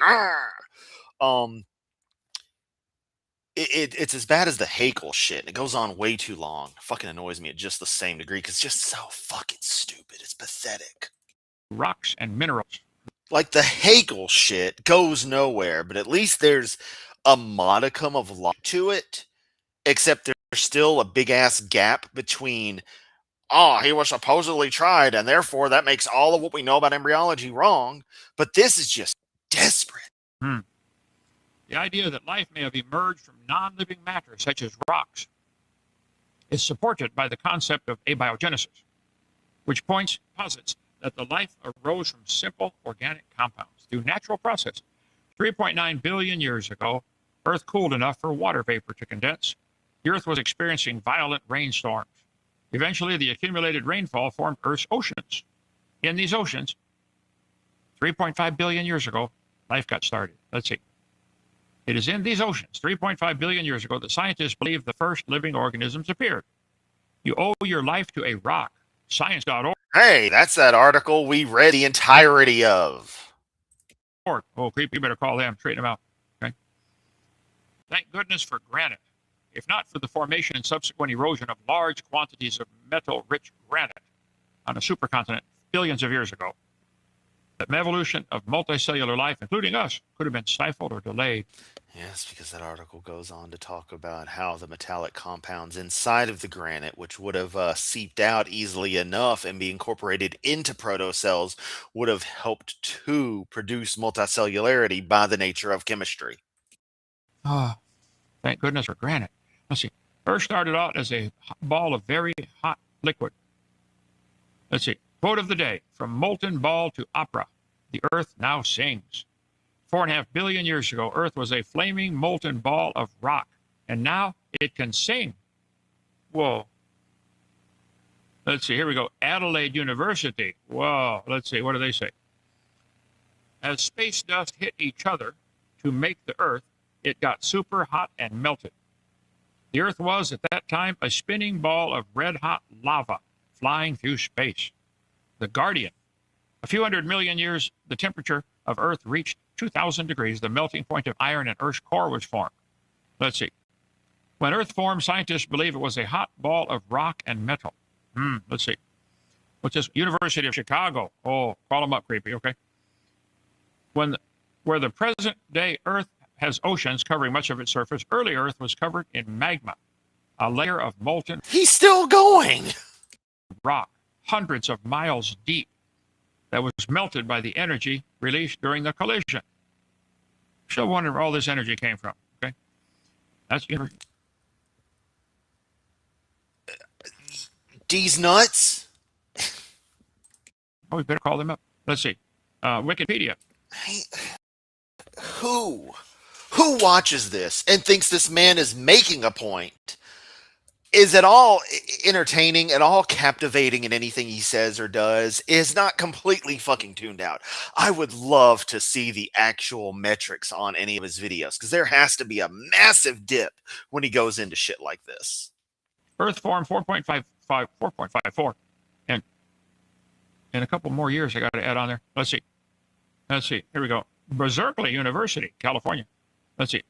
Um, it's as bad as the Haeckel shit. It goes on way too long. It fucking annoys me at just the same degree because it's just so fucking stupid. It's pathetic. rocks and minerals. Like the Hegel shit goes nowhere, but at least there's a modicum of logic to it. Except there's still a big ass gap between, oh, he was supposedly tried, and therefore that makes all of what we know about embryology wrong. But this is just desperate. The idea that life may have emerged from non-living matter, such as rocks, is supported by the concept of abiogenesis, which posits that the life arose from simple organic compounds through natural processes. 3.9 billion years ago, Earth cooled enough for water vapor to condense. The Earth was experiencing violent rainstorms. Eventually, the accumulated rainfall formed Earth's oceans. In these oceans, 3.5 billion years ago, life got started. Let's see. It is in these oceans, 3.5 billion years ago, that scientists believe the first living organisms appeared. You owe your life to a rock. Science.org. Hey, that's that article we read the entirety of. Oh, Creepy, you better call them, straighten them out. Okay. Thank goodness for granite. If not for the formation and subsequent erosion of large quantities of metal-rich granite on a supercontinent billions of years ago, the evolution of multicellular life, including us, could have been stifled or delayed. Yes, because that article goes on to talk about how the metallic compounds inside of the granite, which would have seeped out easily enough and be incorporated into protocells, would have helped to produce multicellularity by the nature of chemistry. Ah, thank goodness for granite. Let's see. Earth started out as a ball of very hot liquid. Let's see. Quote of the day: from molten ball to opera, the Earth now sings. 4.5 billion years ago, Earth was a flaming molten ball of rock, and now it can sing. Whoa. Let's see, here we go. Adelaide University. Whoa, let's see, what do they say? As space dust hit each other to make the Earth, it got super hot and melted. The Earth was, at that time, a spinning ball of red-hot lava flying through space. The Guardian. A few 100 million years, the temperature of Earth reached 2,000 degrees. The melting point of iron in Earth's core was formed. Let's see. When Earth formed, scientists believe it was a hot ball of rock and metal. Let's see. What's this? University of Chicago. Oh, call them up, Creepy, okay? Where the present day Earth has oceans covering much of its surface, early Earth was covered in magma, a layer of molten He's still going! rock, hundreds of miles deep, that was melted by the energy released during the collision. Still wonder where all this energy came from, okay? That's These nuts? Oh, we better call them up. Let's see. Wikipedia. Hey, who watches this and thinks this man is making a point, is at all entertaining, at all captivating in anything he says or does, is not completely fucking tuned out. I would love to see the actual metrics on any of his videos, because there has to be a massive dip when he goes into shit like this. Earth formed 4.54, and in a couple more years, I got to add on there. Let's see. Here we go. Berkeley University, California. Let's see.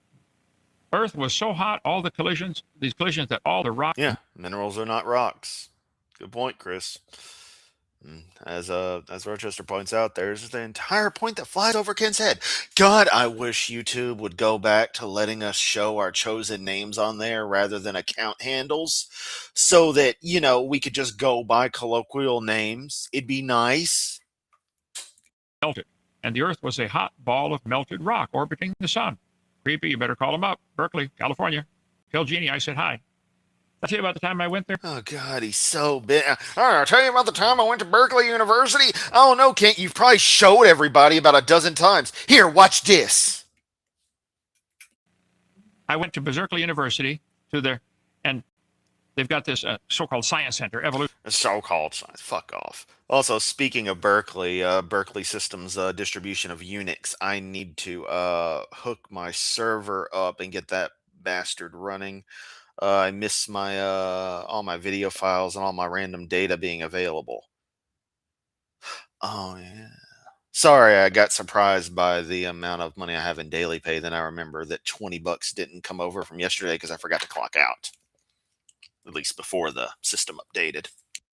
Earth was so hot, these collisions, that all the rock. Yeah, minerals are not rocks. Good point, Chris. As Rochester points out, there's the entire point that flies over Ken's head. God, I wish YouTube would go back to letting us show our chosen names on there rather than account handles, so that, we could just go by colloquial names. It'd be nice. Melted, and the Earth was a hot ball of melted rock orbiting the sun. Creepy, you better call him up. Berkeley, California. Tell Jeannie I said hi. I'll tell you about the time I went there. Oh, God, he's so big. I'll tell you about the time I went to Berkeley University. Oh, no, Kent, you've probably showed everybody about a dozen times. Here, watch this. I went to Berkeley University and they've got this so-called science center, evolution. So-called science. Fuck off. Also, speaking of Berkeley, Berkeley Systems distribution of Unix, I need to hook my server up and get that bastard running. I miss my all my video files and all my random data being available. Oh yeah. Sorry, I got surprised by the amount of money I have in daily pay. Then I remember that $20 didn't come over from yesterday because I forgot to clock out. At least before the system updated.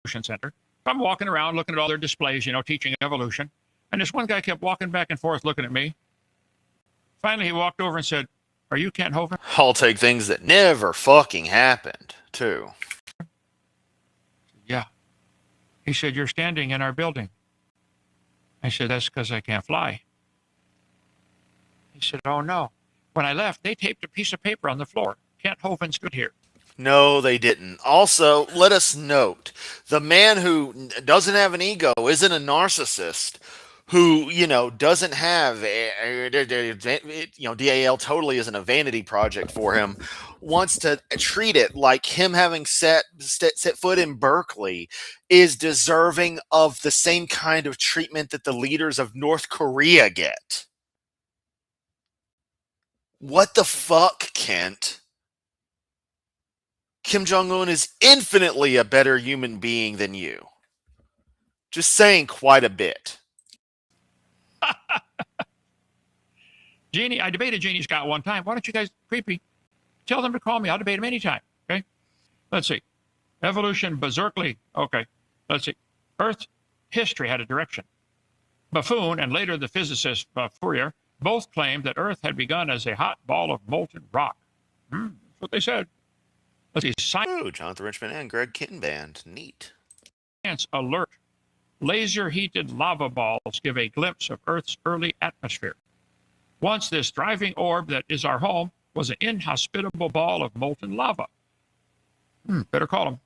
Center. I'm walking around looking at all their displays, teaching evolution. And this one guy kept walking back and forth looking at me. Finally, he walked over and said, "Are you Kent Hovind?" I'll take things that never fucking happened, too. Yeah. He said, "You're standing in our building." I said, "That's because I can't fly." He said, "Oh, no. When I left, they taped a piece of paper on the floor. Kent Hovind stood here." No, they didn't. Also, let us note, the man who doesn't have an ego isn't a narcissist who, doesn't have, DAL totally isn't a vanity project for him, wants to treat it like him having set foot in Berkeley is deserving of the same kind of treatment that the leaders of North Korea get. What the fuck, Kent? Kim Jong-un is infinitely a better human being than you. Just saying quite a bit. Jeannie, I debated Jeannie Scott one time. Why don't you guys, Creepy, tell them to call me. I'll debate them anytime. Okay? Let's see. Evolution berserkly. Okay. Let's see. Earth history had a direction. Buffoon and later the physicist Fourier both claimed that Earth had begun as a hot ball of molten rock. That's what they said. Let's see. Ooh, Jonathan Richmond and Greg Kittenband. Neat. Science alert. Laser-heated lava balls give a glimpse of Earth's early atmosphere. Once this thriving orb that is our home was an inhospitable ball of molten lava. Better call them.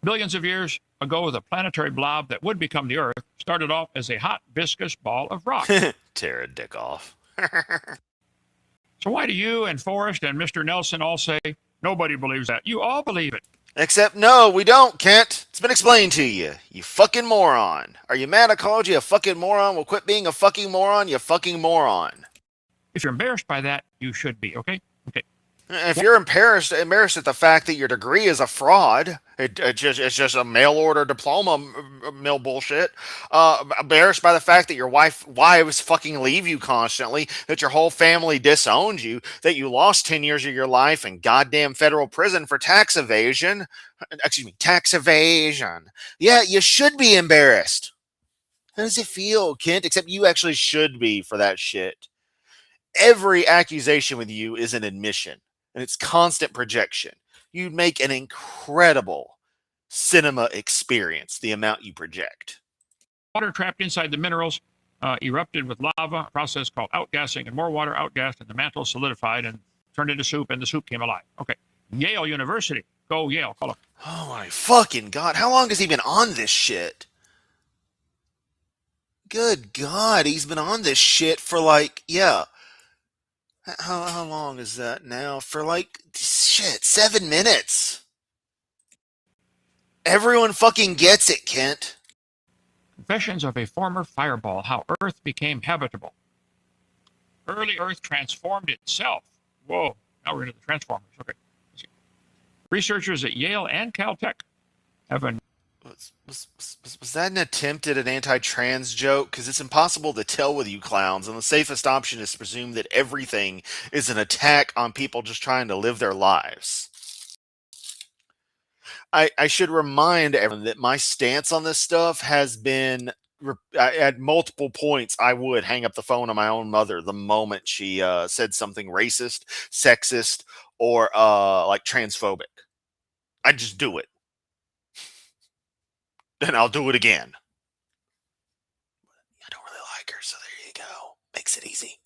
Billions of years ago, the planetary blob that would become the Earth started off as a hot, viscous ball of rock. Tear a dick off. So why do you and Forrest and Mr. Nelson all say, nobody believes that? You all believe it. Except, no, we don't, Kent. It's been explained to you. You fucking moron. Are you mad I called you a fucking moron? Well, quit being a fucking moron, you fucking moron. If you're embarrassed by that, you should be, okay? Okay. If you're embarrassed at the fact that your degree is a fraud, it's just a mail order diploma mill bullshit. Embarrassed by the fact that your wives fucking leave you constantly, that your whole family disowns you, that you lost 10 years of your life in goddamn federal prison for tax evasion. Tax evasion. Yeah, you should be embarrassed. How does it feel, Kent? Except you actually should be for that shit. Every accusation with you is an admission, and it's constant projection. You make an incredible cinema experience, the amount you project. Water trapped inside the minerals erupted with lava, a process called outgassing, and more water outgassed, and the mantle solidified and turned into soup, and the soup came alive. Okay. Yale University. Go Yale. Call up. Oh my fucking God. How long has he been on this shit? Good God. He's been on this shit for How long is that now? For 7 minutes. Everyone fucking gets it, Kent. Confessions of a former fireball, how Earth became habitable. Early Earth transformed itself. Whoa, now we're into the transformers. Okay. Researchers at Yale and Caltech have a... Was that an attempt at an anti-trans joke? Because it's impossible to tell with you clowns, and the safest option is to presume that everything is an attack on people just trying to live their lives. I should remind everyone that my stance on this stuff has been, at multiple points, I would hang up the phone on my own mother the moment she said something racist, sexist, or transphobic. I'd just do it. Then I'll do it again. I don't really like her, so there you go. Makes it easy.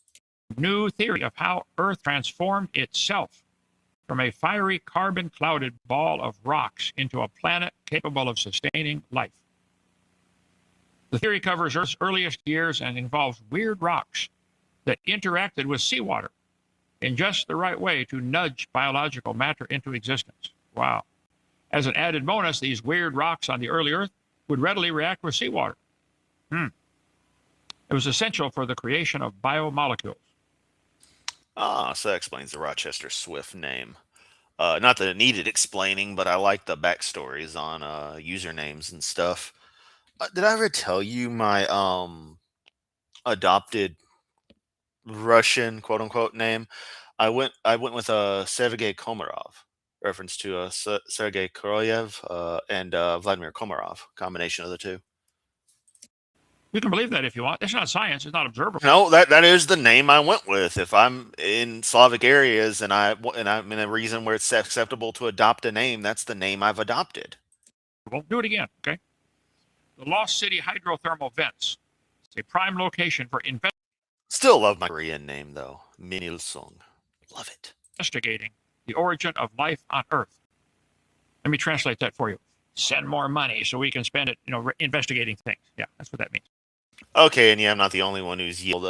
New theory of how Earth transformed itself from a fiery carbon-clouded ball of rocks into a planet capable of sustaining life. The theory covers Earth's earliest years and involves weird rocks that interacted with seawater in just the right way to nudge biological matter into existence. Wow. As an added bonus, these weird rocks on the early Earth would readily react with seawater. It was essential for the creation of biomolecules. Ah, so that explains the Rochester Swift name. Not that it needed explaining, but I like the backstories on usernames and stuff. Did I ever tell you my adopted Russian quote unquote name? I went with Sergei Komarov, reference to Sergei Korolev and Vladimir Komarov, combination of the two. You can believe that if you want. It's not science. It's not observable. No, that is the name I went with. If I'm in Slavic areas and I'm in a region where it's acceptable to adopt a name, that's the name I've adopted. We'll do it again, okay? The Lost City hydrothermal vents. It's a prime location for Still love my Korean name though, Minilsung. Love it. investigating the origin of life on Earth. Let me translate that for you. Send more money so we can spend it, investigating things. Yeah, that's what that means. Okay, and yeah, I'm not the only one who's yelled,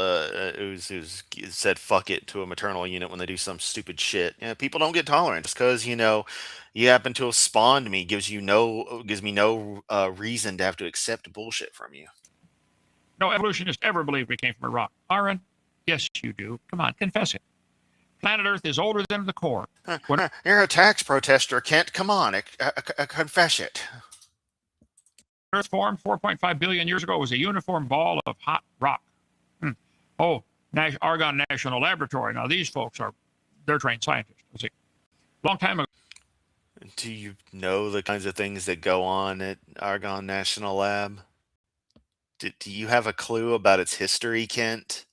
who's said "fuck it" to a maternal unit when they do some stupid shit. Yeah, people don't get tolerant just because you happen to have spawned me gives me no reason to have to accept bullshit from you. No evolutionists ever believed we came from a rock. Aaron, yes, you do. Come on, confess it. Planet Earth is older than the core. You're a tax protester, Kent. Come on, confess it. Earth formed 4.5 billion years ago was a uniform ball of hot rock. Oh, Argonne National Laboratory. Now these folks they're trained scientists. Let's see. Long time ago. Do you know the kinds of things that go on at Argonne National Lab? Do you have a clue about its history, Kent?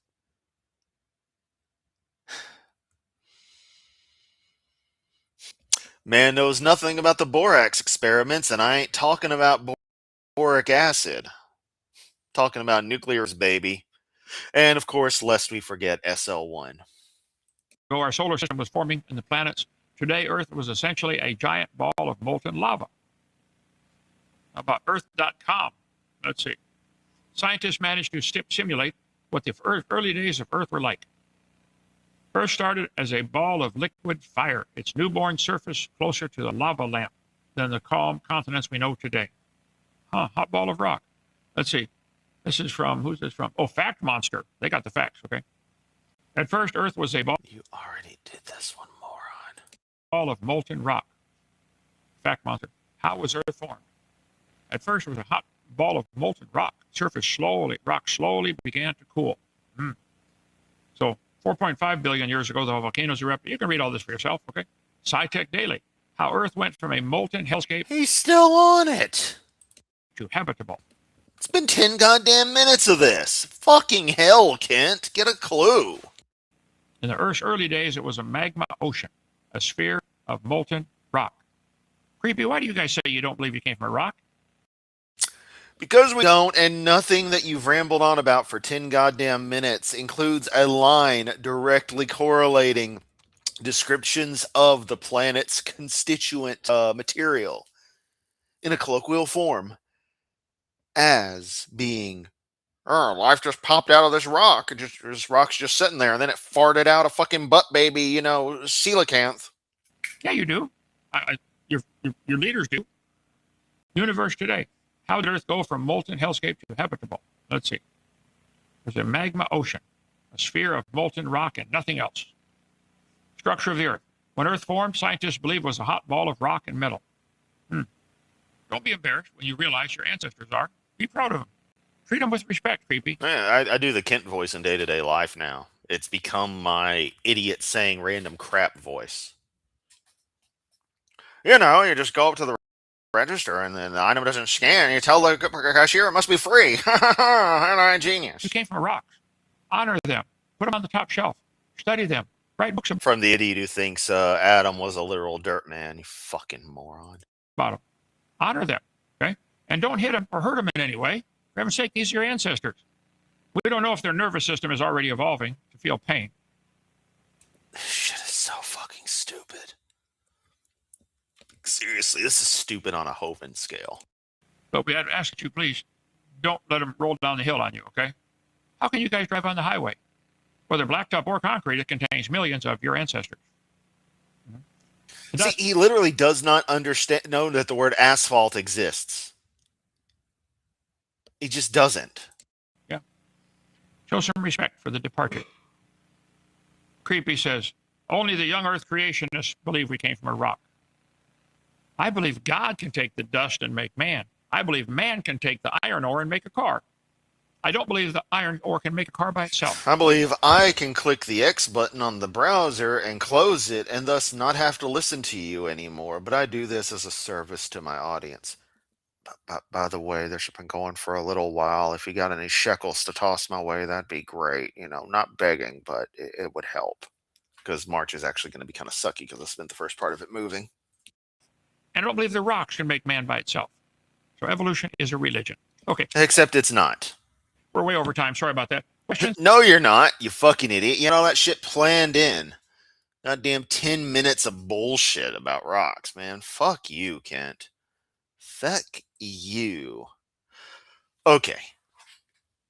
Man knows nothing about the borax experiments, and I ain't talking about boric acid. Talking about nuclears, baby. And of course, lest we forget SL1. Our solar system was forming and the planets. Today, Earth was essentially a giant ball of molten lava. How about Earth.com? Let's see. Scientists managed to simulate what the early days of Earth were like. Earth started as a ball of liquid fire, its newborn surface closer to the lava lamp than the calm continents we know today. Hot ball of rock. Let's see. This is from, who's this from? Oh, Fact Monster. They got the facts, okay? At first, Earth was a ball. You already did this one, moron. Ball of molten rock. Fact Monster. How was Earth formed? At first, it was a hot ball of molten rock. Rock slowly began to cool. So, 4.5 billion years ago, the volcanoes erupted. You can read all this for yourself, okay? SciTech Daily. How Earth went from a molten hellscape. He's still on it. To habitable. It's been 10 goddamn minutes of this. Fucking hell, Kent. Get a clue. In the Earth's early days, it was a magma ocean, a sphere of molten rock. Creepy, why do you guys say you don't believe you came from a rock? Because we don't, and nothing that you've rambled on about for 10 goddamn minutes includes a line directly correlating descriptions of the planet's constituent material in a colloquial form as being, life just popped out of this rock. This rock's just sitting there, and then it farted out a fucking butt baby, coelacanth. Yeah, you do. Your leaders do. Universe today. How did Earth go from molten hellscape to habitable? Let's see. There's a magma ocean, a sphere of molten rock and nothing else. Structure of the Earth. When Earth formed, scientists believe it was a hot ball of rock and metal. Don't be embarrassed when you realize your ancestors are. Be proud of them. Treat them with respect, Creepy. Yeah, I do the Kent voice in day-to-day life now. It's become my idiot saying random crap voice. You just go up to the register and then the item doesn't scan. You tell the cashier it must be free. Genius. You came from rocks. Honor them. Put them on the top shelf. Study them. Write books From the idiot who thinks Adam was a literal dirt man. You fucking moron. about them. Honor them, okay? And don't hit them or hurt them in any way. For heaven's sake, these are your ancestors. We don't know if their nervous system is already evolving to feel pain. This shit is so fucking stupid. Seriously, this is stupid on a Hovind scale. But we had to ask you, please, don't let them roll down the hill on you, okay? How can you guys drive on the highway? Whether blacktop or concrete, it contains millions of your ancestors. See, he literally does not know that the word asphalt exists. He just doesn't. Yeah. Show some respect for the departed. Creepy says, only the young earth creationists believe we came from a rock. I believe God can take the dust and make man. I believe man can take the iron ore and make a car. I don't believe the iron ore can make a car by itself. I believe I can click the X button on the browser and close it and thus not have to listen to you anymore, but I do this as a service to my audience. By the way, this has been going for a little while. If you got any shekels to toss my way, that'd be great. You know, not begging, but it would help. Because March is actually going to be kind of sucky because I spent the first part of it moving. And I don't believe the rocks can make man by itself. So evolution is a religion. Okay. Except it's not. We're way over time. Sorry about that. Questions? No, you're not, you fucking idiot. You know that shit planned in. Goddamn 10 minutes of bullshit about rocks, man. Fuck you, Kent. Fuck you. Okay.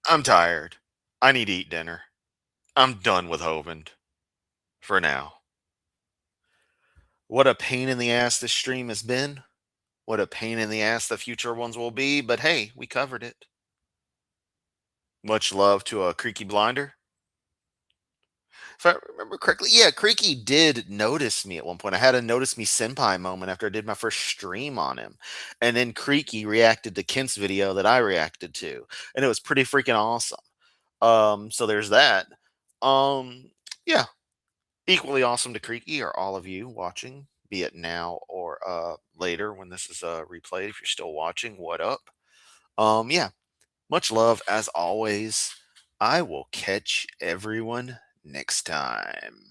I'm tired. I need to eat dinner. I'm done with Hovind. For now. What a pain in the ass this stream has been. What a pain in the ass the future ones will be, but hey, we covered it. Much love to a Creaky Blinder. If I remember correctly, yeah, Creaky did notice me at one point. I had a notice me senpai moment after I did my first stream on him. And then Creaky reacted to Kent's video that I reacted to. And it was pretty freaking awesome. So there's that. Yeah. Equally awesome to Creaky are all of you watching, be it now or later when this is replayed. If you're still watching, what up? Yeah. Much love as always. I will catch everyone next time.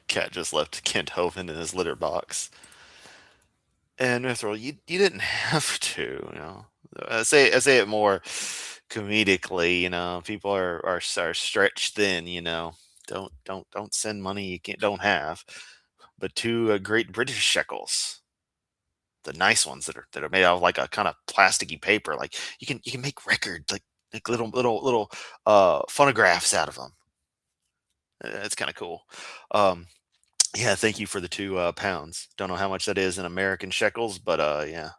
Cat just left Kent Hovind in his litter box. And Mithril, you didn't have to, you know. I say it more comedically, you know. People are stretched thin, you know. Don't send money you don't have. But two great British shekels, the nice ones that are made out of like a kind of plasticky paper. Like you can make records like little phonographs out of them. It's kind of cool. Yeah, thank you for the 2 pounds. Don't know how much that is in American shekels, but yeah.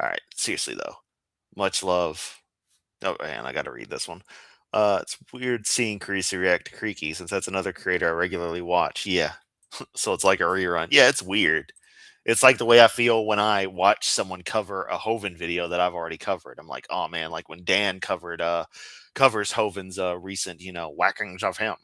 All right, seriously though, much love. Oh man, I got to read this one. It's weird seeing Creasy react to Creaky since that's another creator I regularly watch. Yeah, so it's like a rerun. Yeah, it's weird. It's like the way I feel when I watch someone cover a Hovind video that I've already covered. I'm like, oh man, like when Dan covers Hovind's recent, whackings of him.